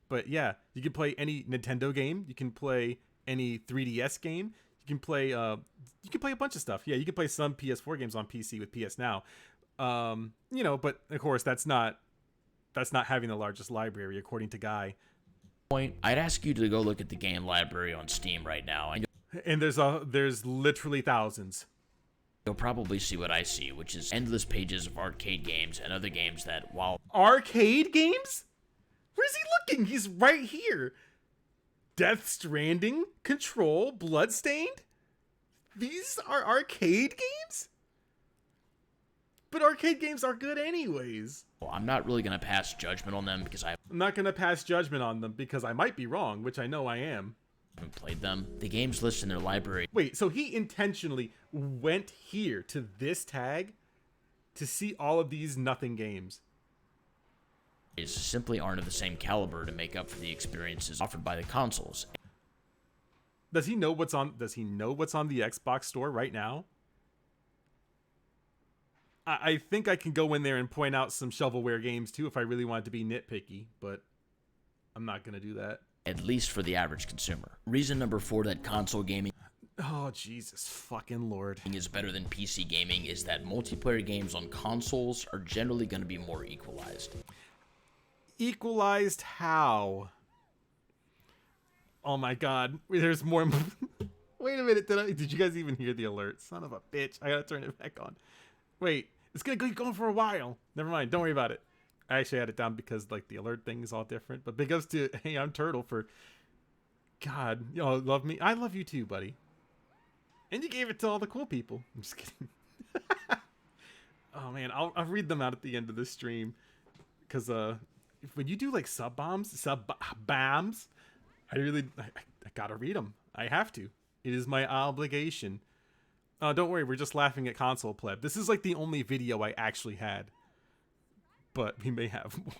E: But yeah, you can play any Nintendo game. You can play any 3DS game. You can play a bunch of stuff. Yeah, you can play some PS4 games on PC with PS Now. But of course that's not having the largest library according to Guy.
F: I'd ask you to go look at the game library on Steam right now.
E: And there's literally thousands.
F: You'll probably see what I see, which is endless pages of arcade games and other games that, while
E: arcade games? Where's he looking? He's right here. Death Stranding, Control, Bloodstained? These are arcade games? But arcade games are good anyways.
F: I'm not really going to pass judgment on them because I'm
E: not going to pass judgment on them because I might be wrong, which I know I am.
F: haven't played them. The games listed in their library.
E: Wait, so he intentionally went here to this tag to see all of these nothing games?
F: Simply aren't of the same caliber to make up for the experiences offered by the consoles.
E: Does he know what's on the Xbox store right now? I think I can go in there and point out some shovelware games too if I really wanted to be nitpicky, but I'm not going to do that.
F: At least for the average consumer. Reason number 4 that console gaming
E: Oh, Jesus fucking Lord.
F: is better than PC gaming is that multiplayer games on consoles are generally going to be more equalized.
E: Equalized how? Oh my god. There's more. Wait a minute. Did you guys even hear the alert? Son of a bitch. I gotta turn it back on. Wait. It's gonna keep going for a while. Never mind. Don't worry about it. I actually had it down because like the alert thing is all different. But big ups to Hey, I'm Turtle for God. Y'all love me. I love you too, buddy. And you gave it to all the cool people. I'm just kidding. Oh man, I'll read them out at the end of this stream. Cause when you do like sub bombs, I gotta read them. I have to. It is my obligation. Don't worry, we're just laughing at console pleb. This is like the only video I actually had. But we may have more.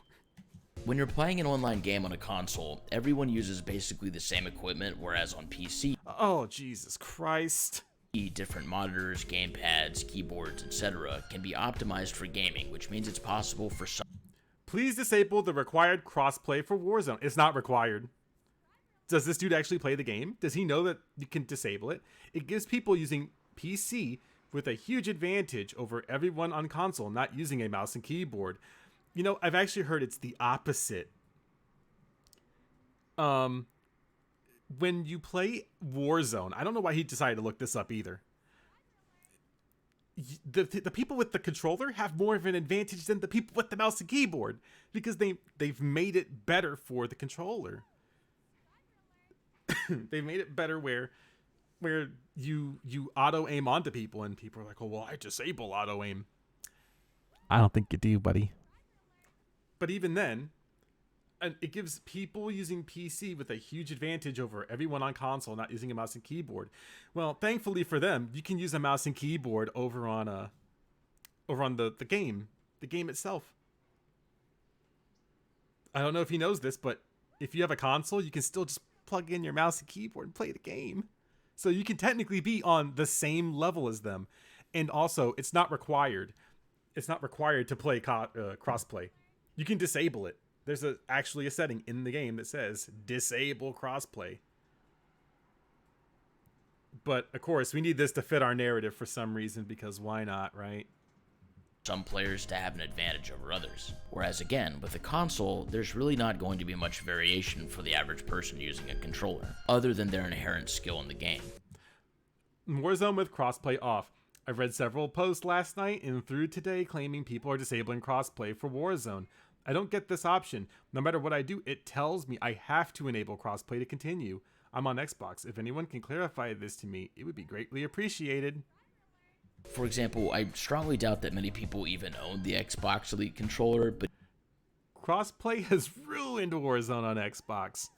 F: When you're playing an online game on a console, everyone uses basically the same equipment, whereas on PC,
E: oh Jesus Christ.
F: different monitors, gamepads, keyboards, etc. can be optimized for gaming, which means it's possible for some.
E: Please disable the required crossplay for Warzone. It's not required. Does this dude actually play the game? Does he know that you can disable it? It gives people using PC with a huge advantage over everyone on console not using a mouse and keyboard. You know, I've actually heard it's the opposite. When you play Warzone, I don't know why he decided to look this up either. the people with the controller have more of an advantage than the people with the mouse and keyboard because they've made it better for the controller. They've made it better where you auto aim onto people and people are like, oh well, I disable auto aim. I don't think you do, buddy. But even then, and it gives people using PC with a huge advantage over everyone on console not using a mouse and keyboard. Well, thankfully for them, you can use a mouse and keyboard over on the game itself. I don't know if he knows this, but if you have a console, you can still just plug in your mouse and keyboard and play the game. So you can technically be on the same level as them. And also, it's not required. It's not required to play crossplay. You can disable it. There's actually a setting in the game that says disable crossplay. But of course, we need this to fit our narrative for some reason because why not, right?
F: Some players to have an advantage over others. Whereas again, with a console, there's really not going to be much variation for the average person using a controller, other than their inherent skill in the game.
E: Warzone with crossplay off. I've read several posts last night and through today claiming people are disabling crossplay for Warzone. I don't get this option. No matter what I do, it tells me I have to enable crossplay to continue. I'm on Xbox. If anyone can clarify this to me, it would be greatly appreciated.
F: For example, I strongly doubt that many people even own the Xbox Elite controller, but
E: Crossplay has ruined Warzone on Xbox.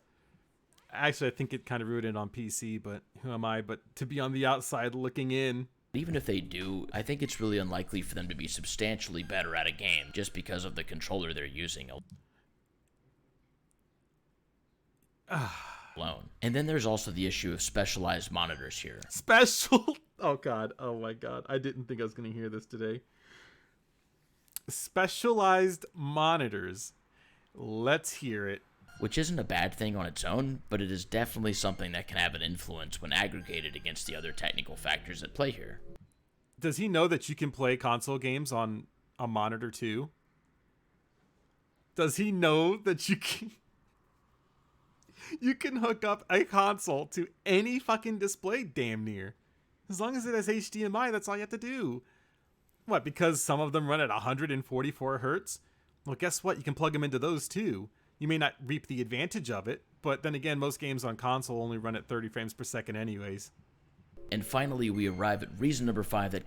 E: Actually, I think it kind of ruined it on PC, but who am I but to be on the outside looking in?
F: even if they do, I think it's really unlikely for them to be substantially better at a game just because of the controller they're using alone. And then there's also the issue of specialized monitors here.
E: Oh god, oh my god, I didn't think I was going to hear this today. Specialized monitors. Let's hear it.
F: Which isn't a bad thing on its own, but it is definitely something that can have an influence when aggregated against the other technical factors at play here.
E: Does he know that you can play console games on a monitor too? Does he know that you can hook up a console to any fucking display damn near? As long as it has HDMI, that's all you have to do. What, because some of them run at 144 hertz? Well, guess what? You can plug them into those too. You may not reap the advantage of it, but then again, most games on console only run at 30 frames per second anyways.
F: And finally, we arrive at reason number 5 that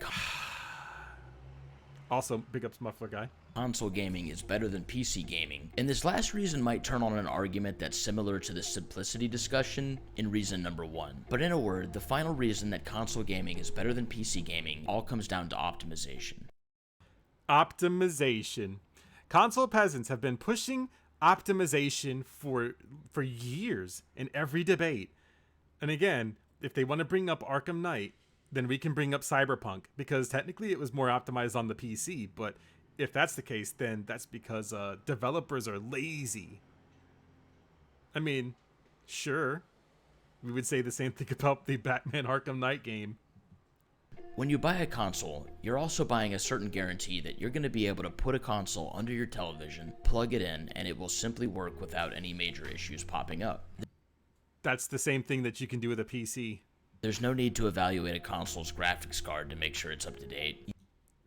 E: Also, big ups Muffler Guy.
F: console gaming is better than PC gaming. And this last reason might turn on an argument that's similar to the simplicity discussion in reason number 1. But in a word, the final reason that console gaming is better than PC gaming all comes down to optimization.
E: Optimization. Console peasants have been pushing optimization for years in every debate. And again, if they want to bring up Arkham Knight, then we can bring up Cyberpunk, because technically it was more optimized on the PC, but if that's the case, then that's because developers are lazy. I mean, sure, we would say the same thing about the Batman Arkham Knight game.
F: When you buy a console, you're also buying a certain guarantee that you're going to be able to put a console under your television, plug it in, and it will simply work without any major issues popping up.
E: That's the same thing that you can do with a PC.
F: There's no need to evaluate a console's graphics card to make sure it's up to date.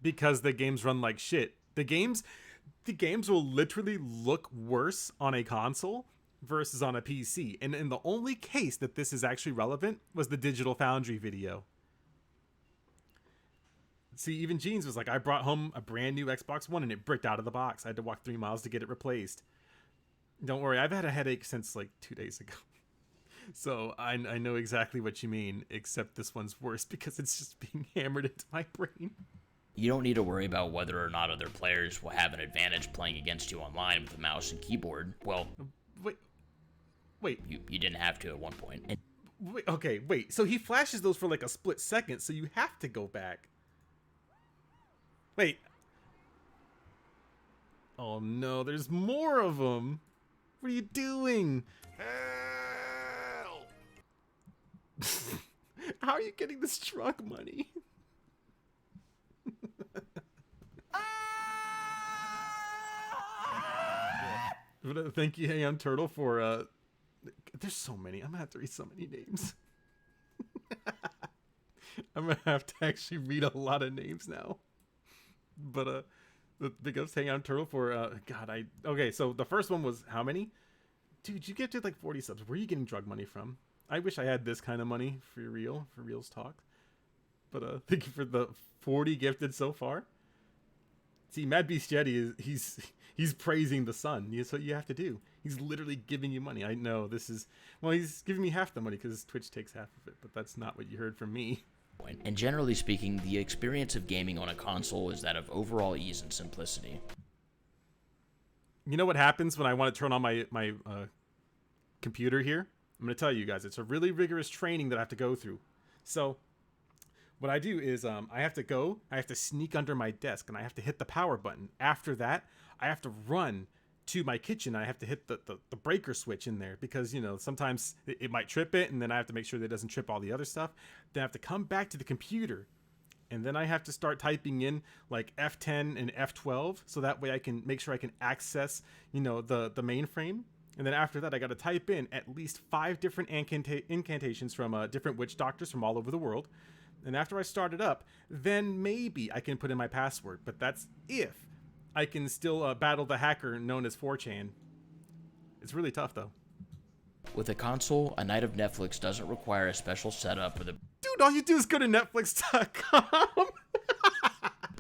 E: Because the games run like shit. The games will literally look worse on a console versus on a PC. And in the only case that this is actually relevant was the Digital Foundry video. See, even Jeans was like, I brought home a brand new Xbox One and it bricked out of the box. I had to walk 3 miles to get it replaced. Don't worry, I've had a headache since like 2 days ago. So I know exactly what you mean, except this one's worse because it's just being hammered into my brain.
F: You don't need to worry about whether or not other players will have an advantage playing against you online with a mouse and keyboard. Well,
E: wait.
F: You didn't have to at one point. And
E: Wait. So he flashes those for like a split second, so you have to go back. Wait. Oh no, there's more of them. What are you doing?
A: Hell!
E: How are you getting this truck money? Thank you, Hey I'm Turtle, for there's so many. I'm gonna have to read so many names. I'm gonna have to actually read a lot of names now. But the big ups hang on turtle for okay, so the first one was how many? Dude, you get to like 40 subs. Where are you getting drug money from? I wish I had this kind of money for reals talk. But thank you for the 40 gifted so far. See, Mad Beast Jetty he's praising the sun. That's what you have to do. He's literally giving you money. I know he's giving me half the money because Twitch takes half of it, but that's not what you heard from me.
F: And generally speaking, the experience of gaming on a console is that of overall ease and simplicity.
E: You know what happens when I want to turn on my computer here? I'm going to tell you guys. It's a really rigorous training that I have to go through. So what I do is I have to sneak under my desk, and I have to hit the power button. After that, I have to run to my kitchen. I have to hit the breaker switch in there because, you know, sometimes it might trip it, and then I have to make sure that it doesn't trip all the other stuff. Then I have to come back to the computer, and then I have to start typing in like F10 and F12 so that way I can make sure I can access, you know, the mainframe. And then after that, I got to type in at least 5 different incantations from different witch doctors from all over the world. And after I start it up, then maybe I can put in my password. But that's if I can still battle the hacker known as 4chan. It's really tough, though.
F: With a console, a night of Netflix doesn't require a special setup or the
E: Dude, all you do is go to Netflix.com.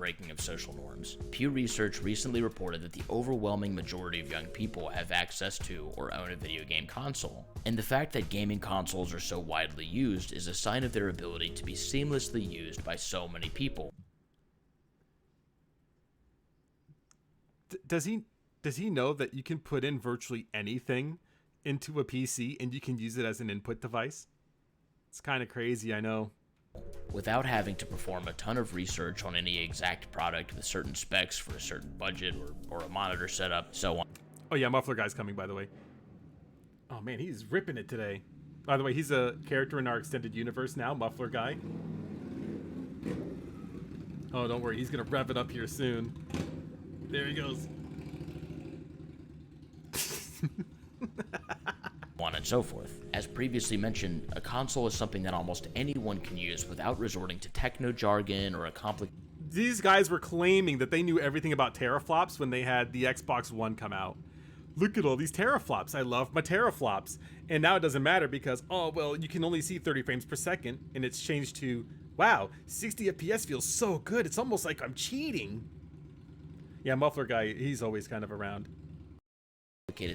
F: breaking of social norms. Pew Research recently reported that the overwhelming majority of young people have access to or own a video game console. And the fact that gaming consoles are so widely used is a sign of their ability to be seamlessly used by so many people.
E: Does he know that you can put in virtually anything into a PC and you can use it as an input device? It's kind of crazy, I know.
F: Without having to perform a ton of research on any exact product with certain specs for a certain budget or a monitor setup, so on.
E: Oh yeah, Muffler Guy's coming, by the way. Oh man, he's ripping it today. By the way, he's a character in our extended universe now, Muffler Guy. Oh, don't worry, he's gonna rev it up here soon. There he goes.
F: On and so forth. As previously mentioned, a console is something that almost anyone can use without resorting to techno jargon or a complicated.
E: These guys were claiming that they knew everything about teraflops when they had the Xbox One come out. Look at all these teraflops. I love my teraflops. And now it doesn't matter because, oh, well, you can only see 30 frames per second. And it's changed to, wow, 60 FPS feels so good. It's almost like I'm cheating. Yeah, Muffler Guy, he's always kind of around.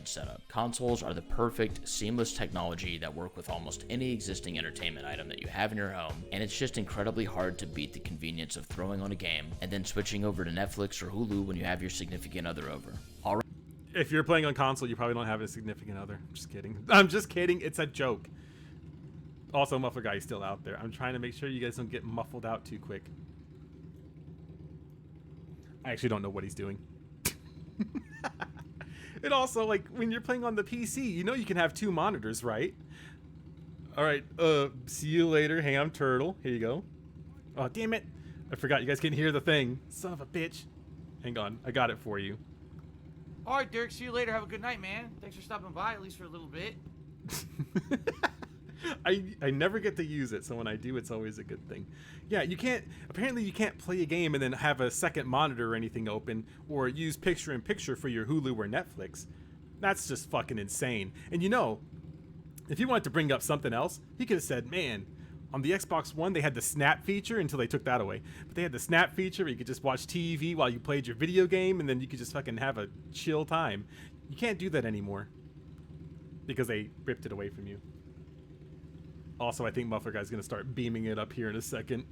F: Setup. Consoles are the perfect, seamless technology that work with almost any existing entertainment item that you have in your home, and it's just incredibly hard to beat the convenience of throwing on a game and then switching over to Netflix or Hulu when you have your significant other over. All right.
E: If you're playing on console, you probably don't have a significant other. I'm just kidding. I'm just kidding. It's a joke. Also, Muffler Guy is still out there. I'm trying to make sure you guys don't get muffled out too quick. I actually don't know what he's doing. And also, like, when you're playing on the PC, you know you can have 2 monitors, right? Alright, see you later, Ham Turtle. Here you go. Oh, damn it. I forgot you guys can hear the thing. Son of a bitch. Hang on, I got it for you.
A: Alright, Derek, see you later. Have a good night, man. Thanks for stopping by, at least for a little bit.
E: I never get to use it, so when I do, it's always a good thing. Yeah, apparently you can't play a game and then have a second monitor or anything open, or use picture-in-picture for your Hulu or Netflix. That's just fucking insane. And you know, if you wanted to bring up something else, he could have said, man, on the Xbox One, they had the snap feature until they took that away. But they had the snap feature where you could just watch TV while you played your video game, and then you could just fucking have a chill time. You can't do that anymore because they ripped it away from you. Also, I think Muffler Guy's going to start beaming it up here in a second.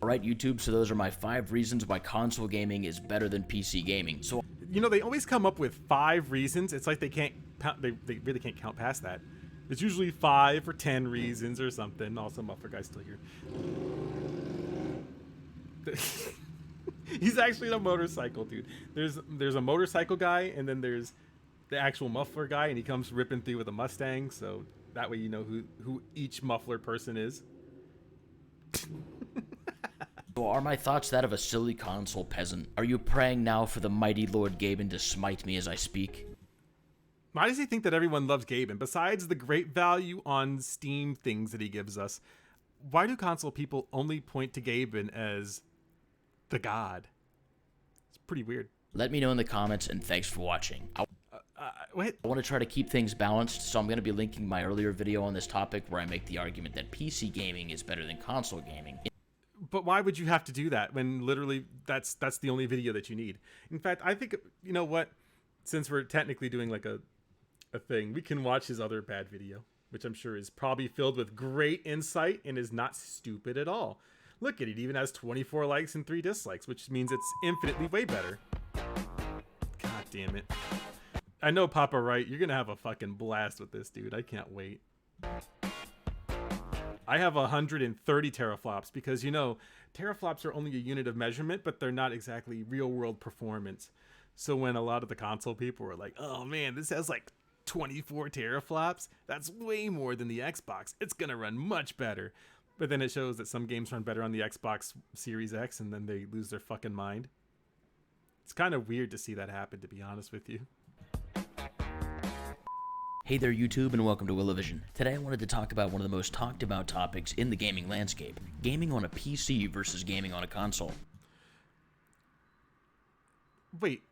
F: Alright, YouTube, so those are my 5 reasons why console gaming is better than PC gaming. So,
E: you know, they always come up with 5 reasons. It's like they really can't count past that. It's usually 5 or 10 reasons or something. Also, Muffler Guy's still here. He's actually a motorcycle, dude. There's a motorcycle guy, and then there's the actual Muffler Guy, and he comes ripping through with a Mustang, so that way you know who each muffler person is.
F: So are my thoughts that of a silly console peasant? Are you praying now for the mighty Lord Gaben to smite me as I speak?
E: Why does he think that everyone loves Gaben? Besides the great value on Steam things that he gives us, why do console people only point to Gaben as the god? It's pretty weird.
F: Let me know in the comments, and thanks for watching.
E: Wait.
F: I want to try to keep things balanced, so I'm going to be linking my earlier video on this topic where I make the argument that PC gaming is better than console gaming.
E: But why would you have to do that when literally that's the only video that you need? In fact, I think, you know what? Since we're technically doing like a thing, we can watch his other bad video, which I'm sure is probably filled with great insight and is not stupid at all. Look at it, even has 24 likes and 3 dislikes, which means it's infinitely way better. God damn it. I know, Papa Wright, you're gonna have a fucking blast with this, dude. I can't wait. I have 130 teraflops because, you know, teraflops are only a unit of measurement, but they're not exactly real-world performance. So when a lot of the console people were like, oh man, this has like 24 teraflops, that's way more than the Xbox. It's gonna run much better. But then it shows that some games run better on the Xbox Series X, and then they lose their fucking mind. It's kind of weird to see that happen, to be honest with you.
F: Hey there YouTube, and welcome to Willovision. Today I wanted to talk about one of the most talked about topics in the gaming landscape. Gaming on a PC versus gaming on a console.
E: Wait,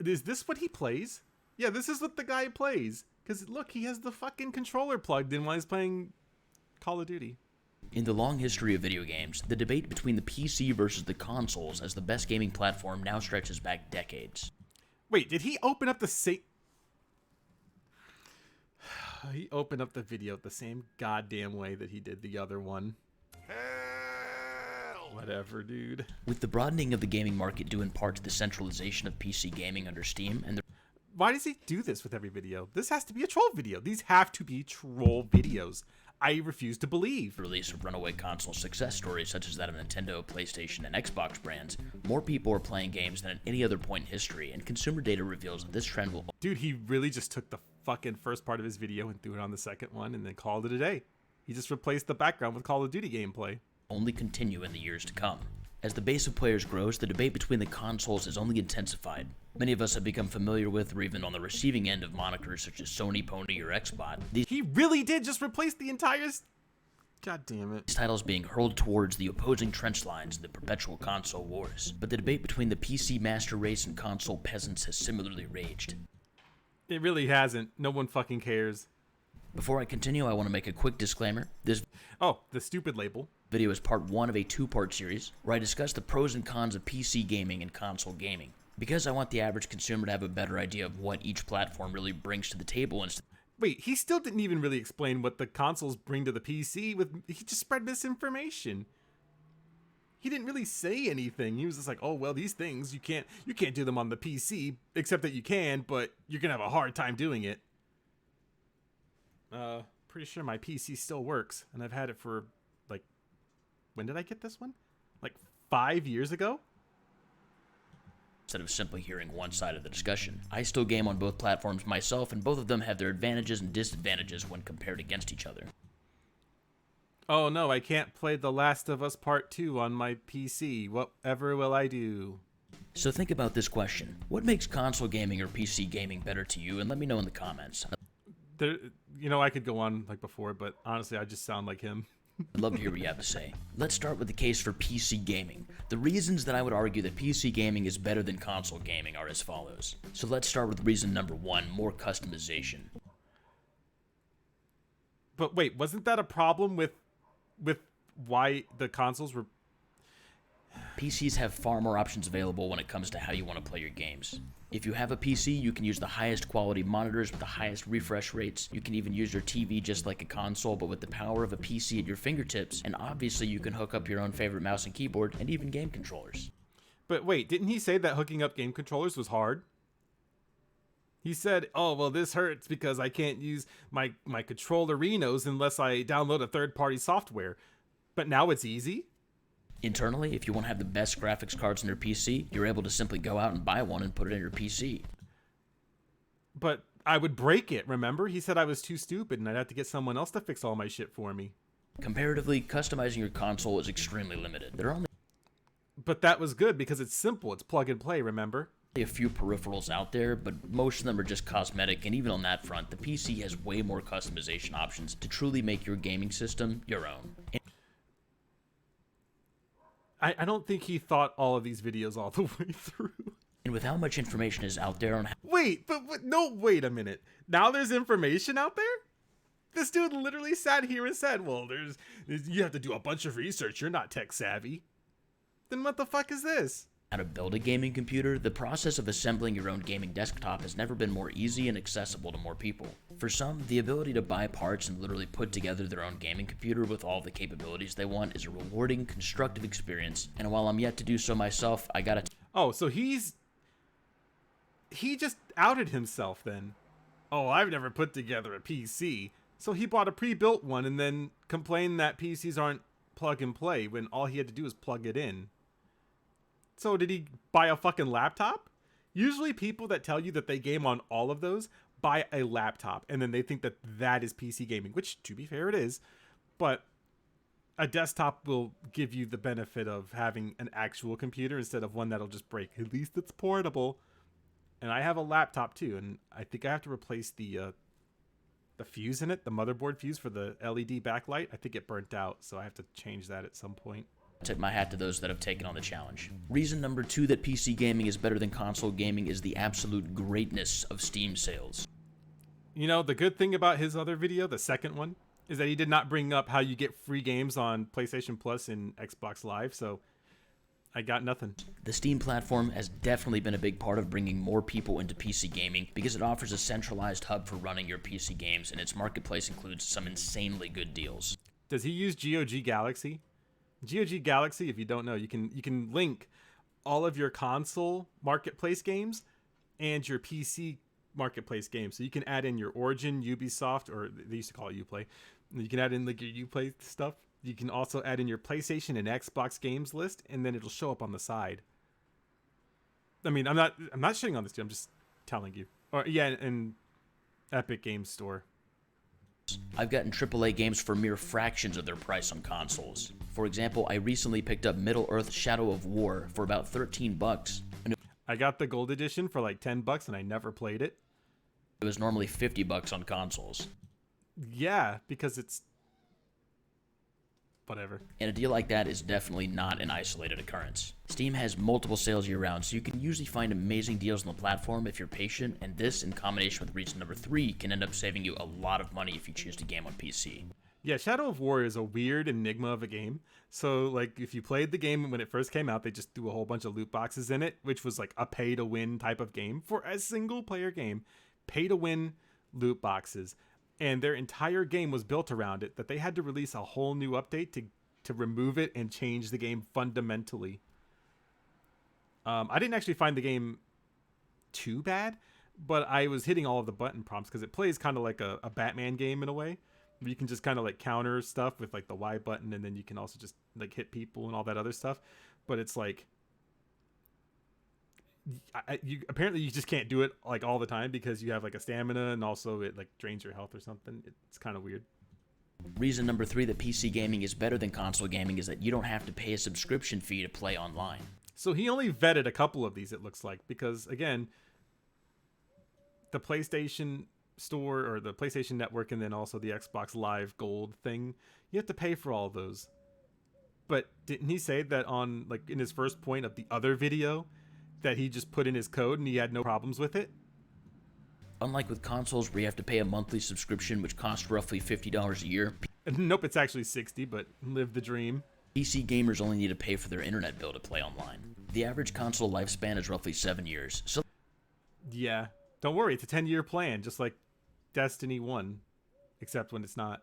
E: is this what he plays? Yeah, this is what the guy plays. Because look, he has the fucking controller plugged in while he's playing Call of Duty.
F: In the long history of video games, the debate between the PC versus the consoles as the best gaming platform now stretches back decades.
E: Wait, did he open up the same... He opened up the video the same goddamn way that he did the other one. Hell. Whatever, dude.
F: With the broadening of the gaming market due in part to the centralization of PC gaming under Steam and the
E: Why does he do this with every video? This has to be a troll video. These have to be troll videos. I refuse to believe.
F: release of runaway console success stories such as that of Nintendo, PlayStation, and Xbox brands, more people are playing games than at any other point in history, and consumer data reveals that this trend will...
E: Dude, he really just took the fucking first part of his video and threw it on the second one and then called it a day. He just replaced the background with Call of Duty gameplay.
F: only continue in the years to come. As the base of players grows, the debate between the consoles is only intensified. Many of us have become familiar with, or even on the receiving end of monikers such as Sony, Pony, or Xbot.
E: He really did just replace the entire... God damn it.
F: These titles being hurled towards the opposing trench lines of the perpetual console wars. But the debate between the PC master race and console peasants has similarly raged.
E: It really hasn't. No one fucking cares.
F: Before I continue, I want to make a quick disclaimer. This
E: Oh, the stupid label.
F: video is part 1 of a 2-part series where I discuss the pros and cons of PC gaming and console gaming. Because I want the average consumer to have a better idea of what each platform really brings to the table instead.
E: Wait, he still didn't even really explain what the consoles bring to the PC. He just spread misinformation. He didn't really say anything. He was just like, "Oh well, these things you can't do them on the PC, except that you can, but you're gonna have a hard time doing it." Pretty sure my PC still works, and I've had it for like, when did I get this one? Like 5 years ago.
F: Instead of simply hearing one side of the discussion. I still game on both platforms myself, and both of them have their advantages and disadvantages when compared against each other.
E: Oh no, I can't play The Last of Us Part 2 on my PC. Whatever will I do?
F: So think about this question. What makes console gaming or PC gaming better to you? And let me know in the comments.
E: There, you know, I could go on like before, but honestly, I just sound like him.
F: I'd love to hear what you have to say. Let's start with the case for PC gaming. The reasons that I would argue that PC gaming is better than console gaming are as follows. So let's start with reason number 1, more customization.
E: But wait, wasn't that a problem with why the consoles were...
F: PCs have far more options available when it comes to how you want to play your games. If you have a PC, you can use the highest quality monitors with the highest refresh rates. You can even use your TV just like a console, but with the power of a PC at your fingertips. And obviously you can hook up your own favorite mouse and keyboard and even game controllers.
E: But wait, didn't he say that hooking up game controllers was hard? He said, "Oh, well, this hurts because I can't use my controllerinos unless I download a third-party software." But now it's easy?
F: Internally, if you want to have the best graphics cards in your PC, you're able to simply go out and buy one and put it in your PC.
E: But I would break it, remember? He said I was too stupid and I'd have to get someone else to fix all my shit for me.
F: Comparatively, customizing your console is extremely limited. There are only
E: But that was good because it's simple. It's plug and play, remember?
F: a few peripherals out there, but most of them are just cosmetic, and even on that front, the PC has way more customization options to truly make your gaming system your own.
E: I don't think he thought all of these videos all the way through.
F: And with how much information is out there on
E: Wait, but no, wait a minute. Now there's information out there? This dude literally sat here and said, well, you have to do a bunch of research. You're not tech savvy. Then what the fuck is this?
F: how to build a gaming computer, the process of assembling your own gaming desktop has never been more easy and accessible to more people. For some, the ability to buy parts and literally put together their own gaming computer with all the capabilities they want is a rewarding, constructive experience, and while I'm yet to do so myself, I gotta...
E: Oh, so he just outed himself then. Oh, I've never put together a PC. So he bought a pre-built one and then complained that PCs aren't plug and play when all he had to do is plug it in. So did he buy a fucking laptop? Usually people that tell you that they game on all of those buy a laptop and then they think that that is PC gaming, which to be fair it is, but a desktop will give you the benefit of having an actual computer instead of one that'll just break. At least it's portable. And I have a laptop too, and I think I have to replace the fuse in it, the motherboard fuse for the LED backlight. I think it burnt out, so I have to change that at some point.
F: Tip my hat to those that have taken on the challenge. Reason number 2 that PC gaming is better than console gaming is the absolute greatness of Steam sales.
E: You know, the good thing about his other video, the second one, is that he did not bring up how you get free games on PlayStation Plus and Xbox Live, so I got nothing.
F: The Steam platform has definitely been a big part of bringing more people into PC gaming because it offers a centralized hub for running your PC games, and its marketplace includes some insanely good deals.
E: Does he use GOG Galaxy? GOG Galaxy, if you don't know, you can link all of your console marketplace games and your PC marketplace games. So you can add in your Origin, Ubisoft, or they used to call it Uplay. You can add in like your Uplay stuff. You can also add in your PlayStation and Xbox games list, and then it'll show up on the side. I mean, I'm not shitting on this dude. I'm just telling you. Or yeah, and Epic Games Store.
F: I've gotten AAA games for mere fractions of their price on consoles. For example, I recently picked up Middle-earth: Shadow of War for about $13.
E: I got the gold edition for like $10 and I never played it.
F: It was normally $50 on consoles.
E: Yeah, because it's whatever.
F: And a deal like that is definitely not an isolated occurrence. Steam has multiple sales year-round, so you can usually find amazing deals on the platform if you're patient, and this, in combination with reason number 3, can end up saving you a lot of money if you choose to game on PC.
E: Yeah, Shadow of War is a weird enigma of a game. So, like, if you played the game when it first came out, they just threw a whole bunch of loot boxes in it, which was like a pay-to-win type of game for a single-player game. Pay-to-win loot boxes. And their entire game was built around it, that they had to release a whole new update to remove it and change the game fundamentally. I didn't actually find the game too bad, but I was hitting all of the button prompts because it plays kind of like a Batman game in a way. You can just kind of like counter stuff with like the Y button, and then you can also just like hit people and all that other stuff. But it's like, apparently you just can't do it like all the time because you have like a stamina, and also it like drains your health or something. It's kind of weird.
F: Reason number 3 that PC gaming is better than console gaming is that you don't have to pay a subscription fee to play online.
E: So he only vetted a couple of these, it looks like, because again, the PlayStation Store or the PlayStation Network, and then also the Xbox Live Gold thing, you have to pay for all of those. But didn't he say that on like in his first point of the other video that he just put in his code and he had no problems with it?
F: Unlike with consoles where you have to pay a monthly subscription which costs roughly $50 a year,
E: Nope, it's actually 60, but live the dream.
F: PC gamers only need to pay for their internet bill to play online. The average console lifespan is roughly 7 years, so
E: Yeah, don't worry, it's a 10-year plan, just like Destiny 1, except when it's not.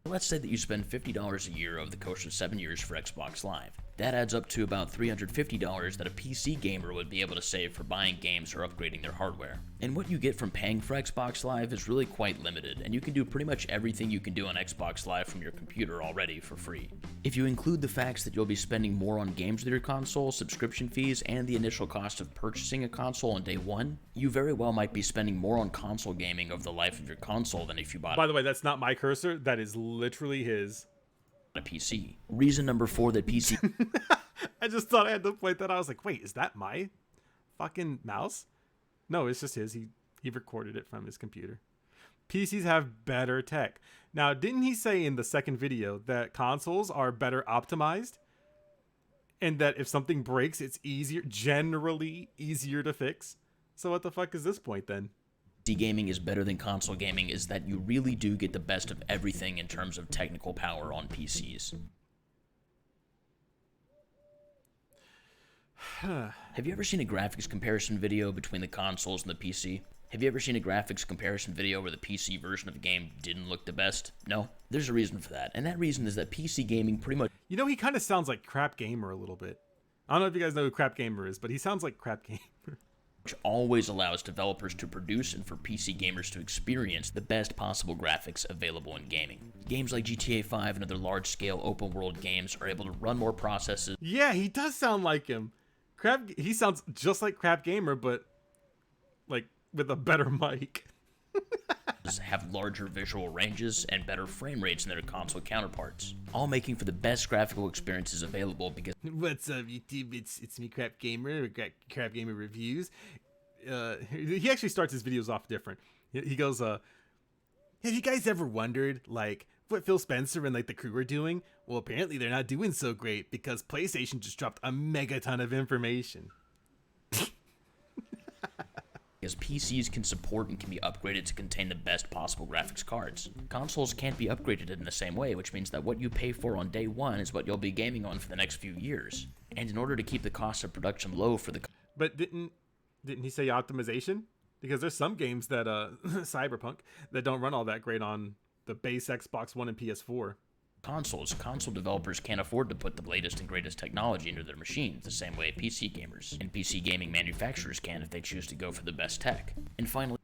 F: let's say that you spend $50 a year over the course of 7 years for Xbox Live. That adds up to about $350 that a PC gamer would be able to save for buying games or upgrading their hardware. And what you get from paying for Xbox Live is really quite limited, and you can do pretty much everything you can do on Xbox Live from your computer already for free. If you include the facts that you'll be spending more on games with your console, subscription fees, and the initial cost of purchasing a console on day one, you very well might be spending more on console gaming over the life of your console than if you bought
E: By the way, that's not my cursor, that is literally his.
F: a PC. Reason number 4 that PC
E: I just thought I had to point that out. I was like, wait, is that my fucking mouse? No, it's just his. He recorded it from his computer. PCs have better tech. Now, didn't he say in the second video that consoles are better optimized? and that if something breaks, it's generally easier to fix. So what the fuck is this point then?
F: PC gaming is better than console gaming is that you really do get the best of everything in terms of technical power on PCs. Have you ever seen a graphics comparison video between the consoles and the PC? Have you ever seen a graphics comparison video where the PC version of the game didn't look the best? No? There's a reason for that, and that reason is that PC gaming pretty much...
E: You know, he kind of sounds like Crap Gamer a little bit. I don't know if you guys know who Crap Gamer is, but he sounds like Crap Gamer.
F: always allows developers to produce and for PC gamers to experience the best possible graphics available in gaming. Games like GTA V and other large-scale open-world games are able to run more processes.
E: Yeah, he does sound like him. He sounds just like Crap Gamer, but like with a better mic.
F: Have larger visual ranges and better frame rates than their console counterparts, all making for the best graphical experiences available because...
E: What's up, YouTube? It's me, Crap Gamer, Crap Gamer Reviews. He actually starts his videos off different. He goes, have you guys ever wondered, like, what Phil Spencer and, like, the crew are doing? Well, apparently they're not doing so great because PlayStation just dropped a megaton of information.
F: Because PCs can support and can be upgraded to contain the best possible graphics cards. Consoles can't be upgraded in the same way, which means that what you pay for on day one is what you'll be gaming on for the next few years. And in order to keep the cost of production low for the...
E: But didn't he say optimization? Because there's some games that, Cyberpunk, that don't run all that great on the base Xbox One and PS4.
F: Console developers can't afford to put the latest and greatest technology into their machines the same way PC gamers and PC gaming manufacturers can if they choose to go for the best tech. And finally,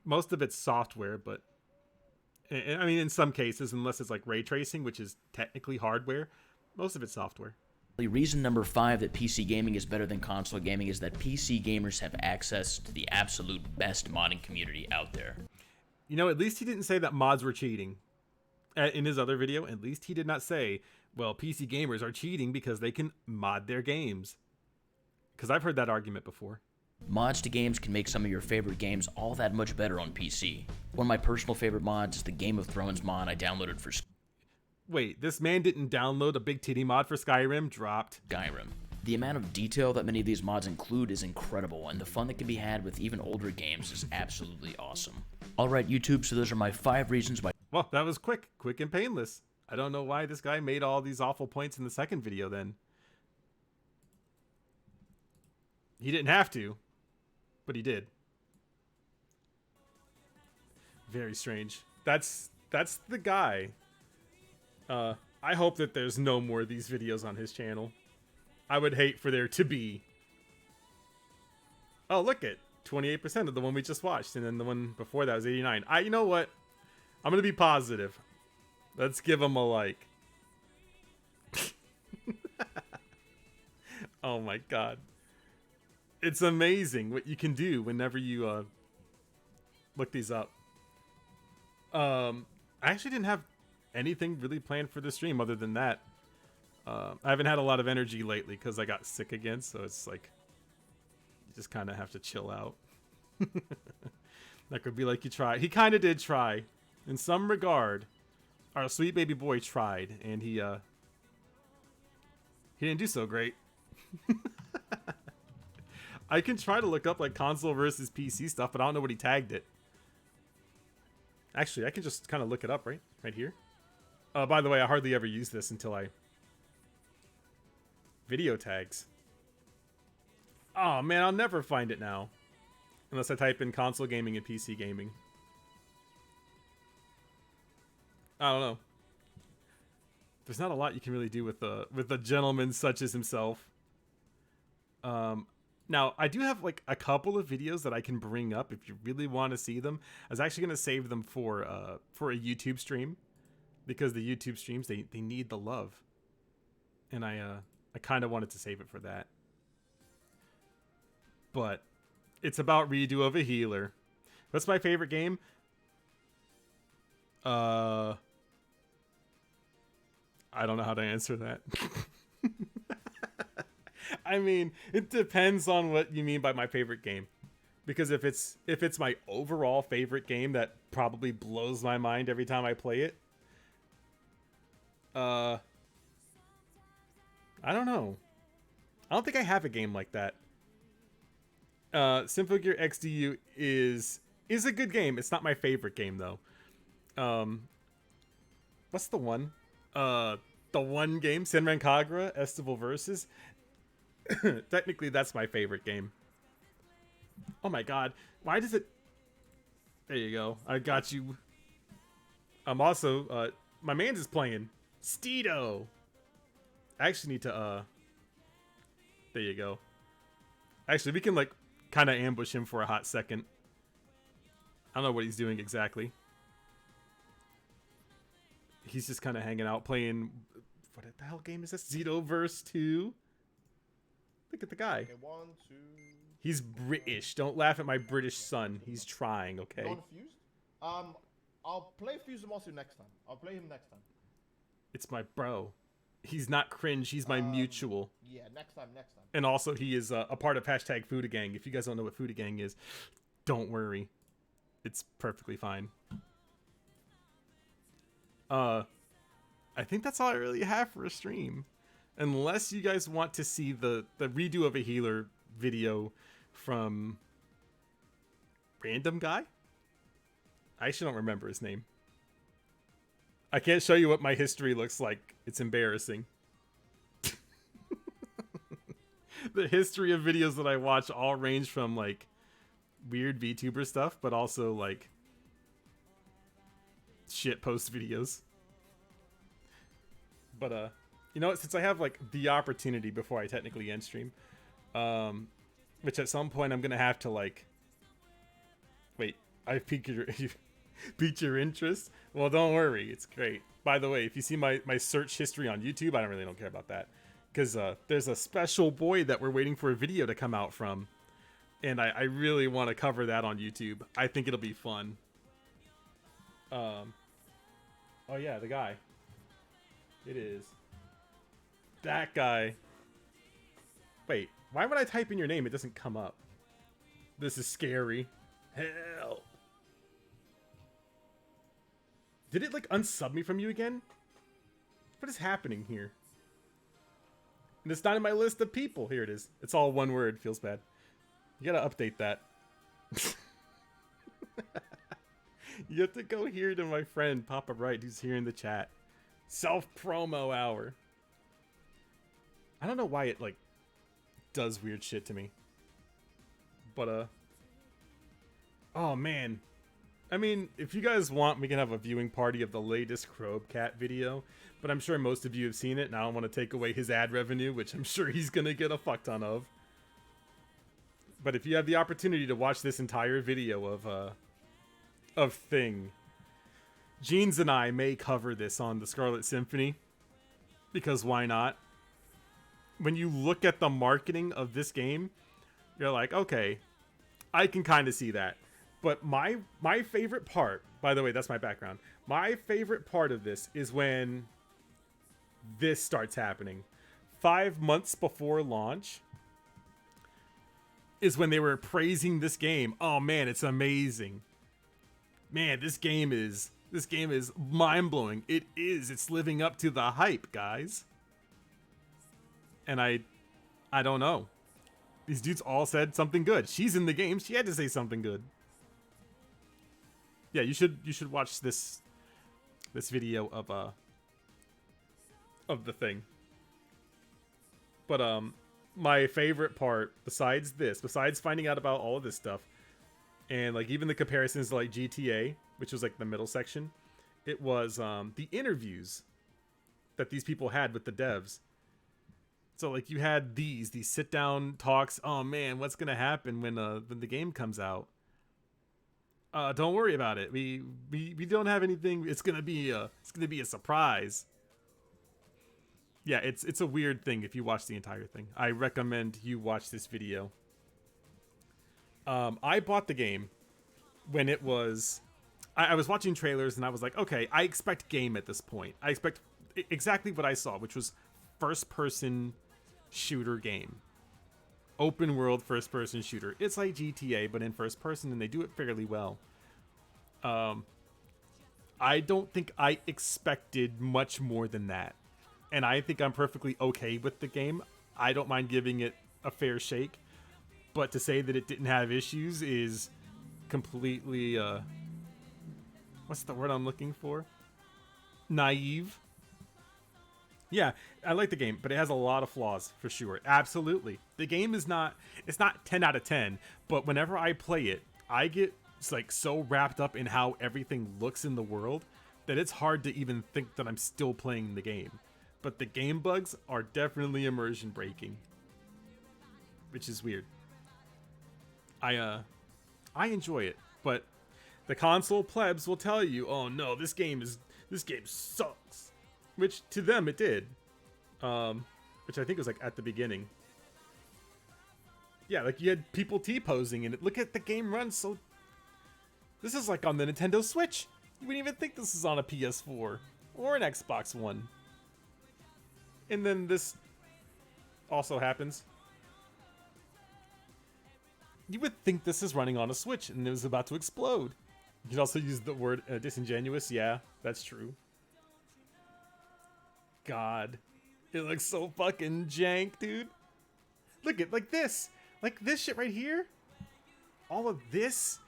E: most of it's software, but I mean, in some cases, unless it's like ray tracing, which is technically hardware, most of it's software.
F: Reason number 5 that PC gaming is better than console gaming is that PC gamers have access to the absolute best modding community out there.
E: You know, at least he didn't say that mods were cheating. In his other video, at least he did not say, well, PC gamers are cheating because they can mod their games. Because I've heard that argument before.
F: Mods to games can make some of your favorite games all that much better on PC. One of my personal favorite mods is the Game of Thrones mod I downloaded for
E: Wait, this man didn't download a big titty mod for Skyrim? Dropped.
F: Skyrim. The amount of detail that many of these mods include is incredible, and the fun that can be had with even older games is absolutely awesome. Alright, YouTube, so those are my 5 reasons why...
E: Well, that was quick and painless. I don't know why this guy made all these awful points in the second video then. He didn't have to, but he did. Very strange. That's the guy. I hope that there's no more of these videos on his channel. I would hate for there to be. Oh, look at 28% of the one we just watched, and then the one before that was 89. You know what? I'm gonna be positive. Let's give him a like. Oh my god. It's amazing what you can do whenever you look these up. I actually didn't have anything really planned for the stream other than that. I haven't had a lot of energy lately because I got sick again, so it's like you just kind of have to chill out. That could be like you tried. He kind of did try. In some regard, our sweet baby boy tried, and he didn't do so great. I can try to look up like console versus PC stuff, but I don't know what he tagged it. Actually, I can just kind of look it up right here. By the way, I hardly ever use this until I video tags. Oh man, I'll never find it now, unless I type in console gaming and PC gaming. I don't know. There's not a lot you can really do with a gentleman such as himself. Now, I do have like a couple of videos that I can bring up if you really want to see them. I was actually going to save them for a YouTube stream, because the YouTube streams, they need the love. And I kind of wanted to save it for that. But it's about redo of a healer. What's my favorite game? I don't know how to answer that. I mean, it depends on what you mean by my favorite game. Because if it's my overall favorite game that probably blows my mind every time I play it, I don't know. I don't think I have a game like that. Symphogear XDU is a good game. It's not my favorite game though. What's the one? The one game, Senran Kagura Estival Versus. Technically, that's my favorite game. Oh my god. Why does it... There you go. I got you. I'm also... my man's is playing. Steedo. I actually need to... There you go. Actually, we can, like, kind of ambush him for a hot second. I don't know what he's doing exactly. He's just kind of hanging out, playing... What the hell game is this? Xenoverse 2? Look at the guy.
H: Okay, 1, 2.
E: He's British. Don't laugh at my British son. He's trying, okay?
H: Non-fused? I'll play Fuse Master next time. I'll play him next time.
E: It's my bro. He's not cringe. He's my mutual.
H: Yeah, next time.
E: And also, he is a part of hashtag Foodigang. If you guys don't know what Foodigang is, don't worry. It's perfectly fine. I think that's all I really have for a stream. Unless you guys want to see the redo of a healer video from random guy? I actually don't remember his name. I can't show you what my history looks like. It's embarrassing. The history of videos that I watch all range from like weird VTuber stuff, but also like shit post videos. But you know what, since I have like the opportunity before I technically end stream, which at some point I'm gonna have to like wait, I've piqued your piqued your interest? Well, don't worry, it's great. By the way, if you see my search history on YouTube, I don't care about that. Because there's a special boy that we're waiting for a video to come out from. And I really want to cover that on YouTube. I think it'll be fun. Oh yeah, the guy. It is. That guy. Wait, why would I type in your name? It doesn't come up. This is scary. Help. Did it like unsub me from you again? What is happening here? And it's not in my list of people. Here it is. It's all one word. Feels bad. You gotta update that. You have to go here to my friend Papa Bright, who's here in the chat. Self-promo hour. I don't know why it like does weird shit to me. But oh man. I mean, if you guys want, we can have a viewing party of the latest Crobcat video. But I'm sure most of you have seen it, and I don't want to take away his ad revenue, which I'm sure he's going to get a fuck ton of. But if you have the opportunity to watch this entire video of Thing, Jeans and I may cover this on the Scarlet Symphony. Because why not? When you look at the marketing of this game, you're like, okay, I can kind of see that. But my favorite part, by the way, that's my background. My favorite part of this is when this starts happening. 5 months before launch is when they were praising this game. Oh man, it's amazing. Man, this game is mind-blowing. It is. It's living up to the hype, guys. And I don't know. These dudes all said something good. She's in the game. She had to say something good. Yeah, you should watch this video of the Thing. But my favorite part besides finding out about all of this stuff and like even the comparisons to like GTA, which was like the middle section, it was the interviews that these people had with the devs. So like you had these sit down talks. Oh man, what's gonna happen when the game comes out? Don't worry about it. We don't have anything. It's gonna be a surprise. Yeah, it's a weird thing if you watch the entire thing. I recommend you watch this video. I bought the game when it was... I was watching trailers and I was like, okay, I expect game at this point. I expect exactly what I saw, which was first-person shooter game. Open world first-person shooter. It's like GTA, but in first person, and they do it fairly well. I don't think I expected much more than that. And I think I'm perfectly okay with the game. I don't mind giving it a fair shake. But to say that it didn't have issues is completely, what's the word I'm looking for? Naive. Yeah, I like the game, but it has a lot of flaws for sure. Absolutely. The game is not, it's not 10 out of 10, but whenever I play it, I get like so wrapped up in how everything looks in the world that it's hard to even think that I'm still playing the game. But the game bugs are definitely immersion breaking, which is weird. I enjoy it, but the console plebs will tell you, "Oh no, this game sucks," which to them it did. Which I think was like at the beginning. Yeah, like you had people T-posing in it. Look at the game run so. This is like on the Nintendo Switch. You wouldn't even think this is on a PS4 or an Xbox One. And then this also happens. You would think this is running on a Switch and it was about to explode. You could also use the word disingenuous. Yeah, that's true. God. It looks so fucking jank, dude. Look at like this shit right here. All of this.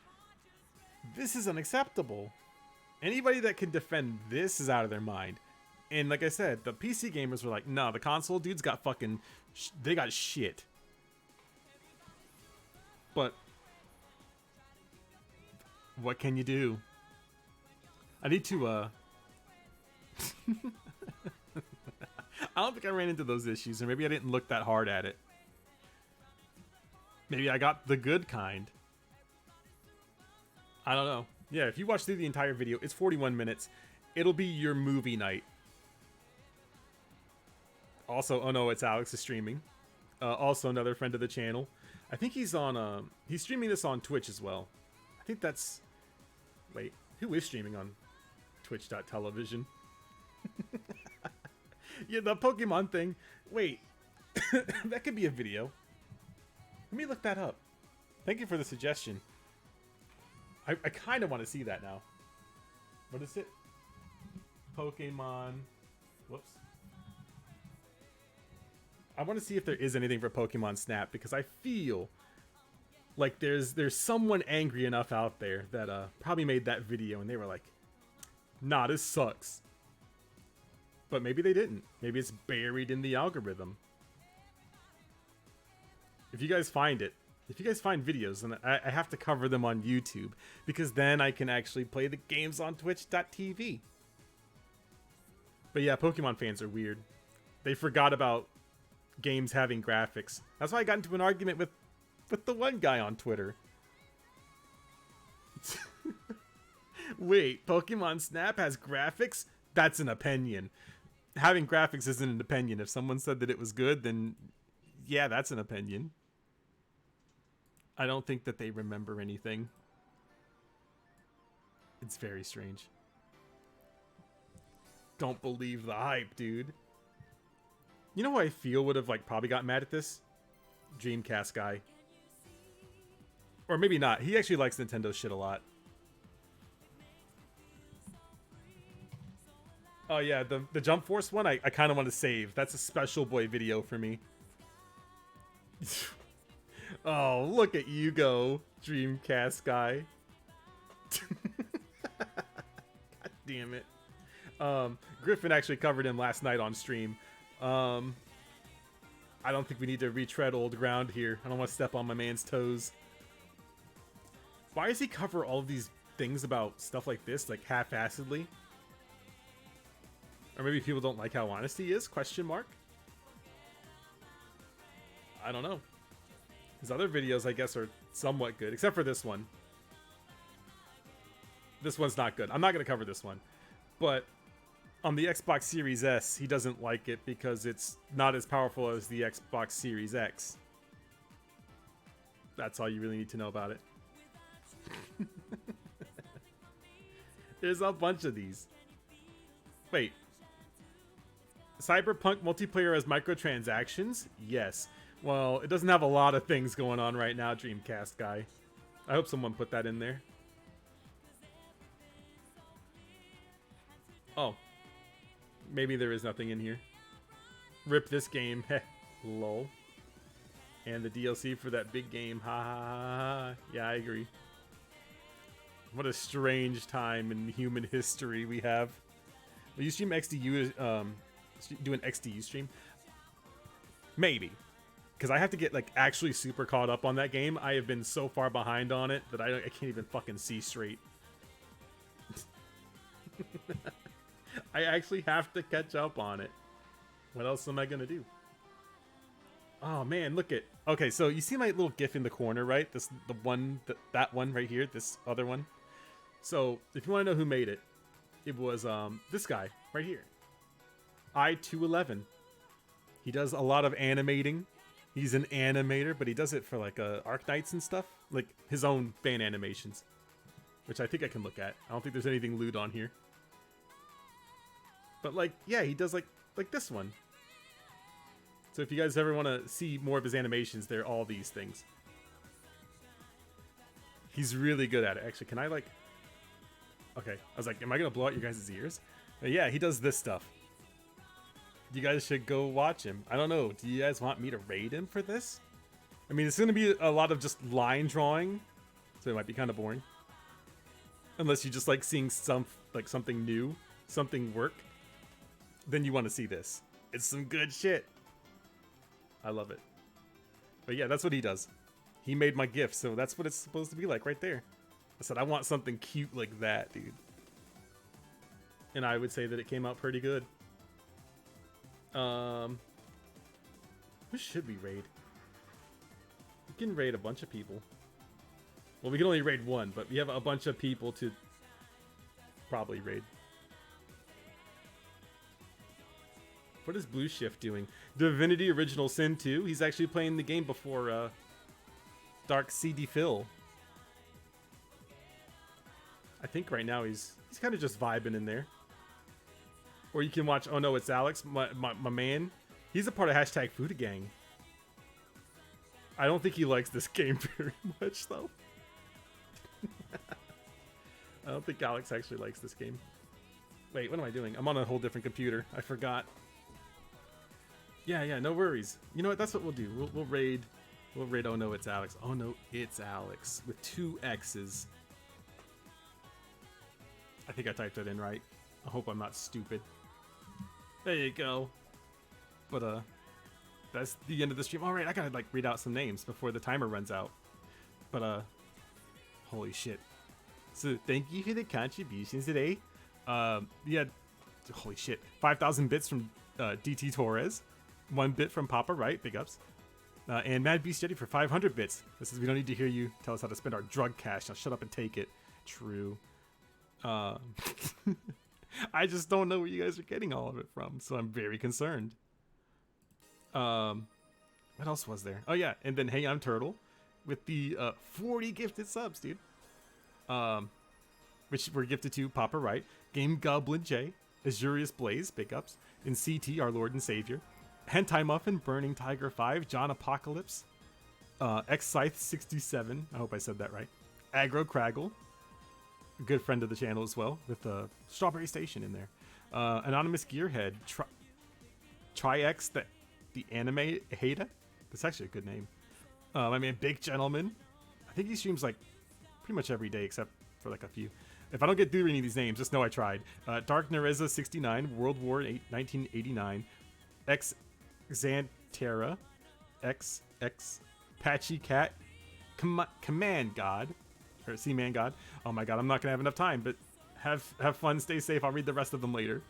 E: This is unacceptable. Anybody that can defend this is out of their mind. And like I said, the PC gamers were like, "No, the console dudes got fucking, they got shit." But what can you do? I need to I don't think I ran into those issues, or maybe I didn't look that hard at it. Maybe I got the good kind. I don't know. Yeah, if you watch through the entire video, it's 41 minutes. It'll be your movie night. Also, oh no, it's Alex is streaming. Also another friend of the channel. I think he's on, he's streaming this on Twitch as well. I think that's, wait, who is streaming on twitch.television? Yeah, the Pokemon thing. Wait, that could be a video. Let me look that up. Thank you for the suggestion. I kind of want to see that now. What is it? Pokemon. Whoops. I want to see if there is anything for Pokemon Snap, because I feel like there's someone angry enough out there that probably made that video and they were like, "Nah, this sucks." But maybe they didn't. Maybe it's buried in the algorithm. If you guys find it, if you guys find videos, then I have to cover them on YouTube, because then I can actually play the games on twitch.tv. But yeah, Pokemon fans are weird. They forgot about games having graphics. That's why I got into an argument with the one guy on Twitter. Wait, Pokemon Snap has graphics? That's an opinion. Having graphics isn't an opinion. If someone said that it was good, then yeah, that's an opinion. I don't think that they remember anything. It's very strange. Don't believe the hype, dude. You know who I feel would have like probably got mad at this? Dreamcast guy. Or maybe not. He actually likes Nintendo shit a lot. Oh yeah, the Jump Force one I kind of want to save. That's a special boy video for me. Oh, look at you go, Dreamcast guy. God damn it. Griffin actually covered him last night on stream. I don't think we need to retread old ground here. I don't want to step on my man's toes. Why does he cover all of these things about stuff like this, like half-assedly? Or maybe people don't like how honest he is? Question mark. I don't know. His other videos, I guess, are somewhat good, except for this one. This one's not good. I'm not going to cover this one. But on the Xbox Series S, he doesn't like it because it's not as powerful as the Xbox Series X. That's all you really need to know about it. There's a bunch of these. Wait. Cyberpunk multiplayer has microtransactions? Yes. Well, it doesn't have a lot of things going on right now, Dreamcast guy. I hope someone put that in there. Oh. Maybe there is nothing in here. Rip this game. Lol. And the DLC for that big game. Ha ha ha ha. Yeah, I agree. What a strange time in human history we have. Will you stream XDU? Do an XDU stream? Maybe. Because I have to get like actually super caught up on that game. I have been so far behind on it that I can't even fucking see straight. I actually have to catch up on it. What else am I gonna do? Oh man, look at. Okay, so you see my little GIF in the corner, right? The one that one right here, this other one. So if you want to know who made it, it was this guy right here, I211. He does a lot of animating. He's an animator, but he does it for like Arknights and stuff, like his own fan animations, which I think I can look at. I don't think there's anything lewd on here. But like, yeah, he does like this one. So if you guys ever want to see more of his animations, they're all these things. He's really good at it. Actually, can I like... Okay, I was like, am I going to blow out your guys' ears? But yeah, he does this stuff. You guys should go watch him. I don't know, do you guys want me to raid him for this? I mean, it's going to be a lot of just line drawing, so it might be kind of boring. Unless you just like seeing something new, something work. Then you want to see this. It's some good shit. I love it. But yeah, that's what he does. He made my GIF, so that's what it's supposed to be like right there. I said, I want something cute like that, dude. And I would say that it came out pretty good. Who should we raid? We can raid a bunch of people. Well, we can only raid one, but we have a bunch of people to probably raid. What is Blue Shift doing? Divinity Original Sin 2. He's actually playing the game before Dark CD Phil. I think right now he's kind of just vibing in there. Or you can watch Oh No It's Alex, my man. He's a part of hashtag Foodie Gang. I don't think he likes this game very much though. I don't think Alex actually likes this game. Wait, what am I doing? I'm on a whole different computer. I forgot. Yeah, no worries. You know what? That's what we'll do. We'll raid. We'll raid Oh No It's Alex. Oh No It's Alex with 2 X's. I think I typed it in right. I hope I'm not stupid. There you go. But that's the end of the stream. All right, I gotta like read out some names before the timer runs out. But holy shit. So thank you for the contributions today. Yeah, holy shit. 5,000 bits from DT Torres. 1 bit from Papa Wright, big ups. And Mad Beast Jetty for 500 bits. This is, we don't need to hear you tell us how to spend our drug cash. Now shut up and take it. True. I just don't know where you guys are getting all of it from, so I'm very concerned. What else was there? Oh yeah, and then Hey I'm Turtle with the 40 gifted subs, dude. Which were gifted to Papa Wright, Game Goblin J, Azurius Blaze, big ups, and CT, our Lord and Savior. Hentai Muffin, Burning Tiger 5, John Apocalypse, XIII 67, I hope I said that right. Aggro Craggle, a good friend of the channel as well, with Strawberry Station in there. Anonymous Gearhead, Tri-X, the Anime Hater. That's actually a good name. I mean, Big Gentleman. I think he streams like pretty much every day except for like a few. If I don't get through any of these names, just know I tried. Dark Nereza 69, World War 8, 1989, X Xantera, XX, Patchy Cat, Command God, or Seaman God. Oh my god, I'm not gonna have enough time, but have fun, stay safe. I'll read the rest of them later.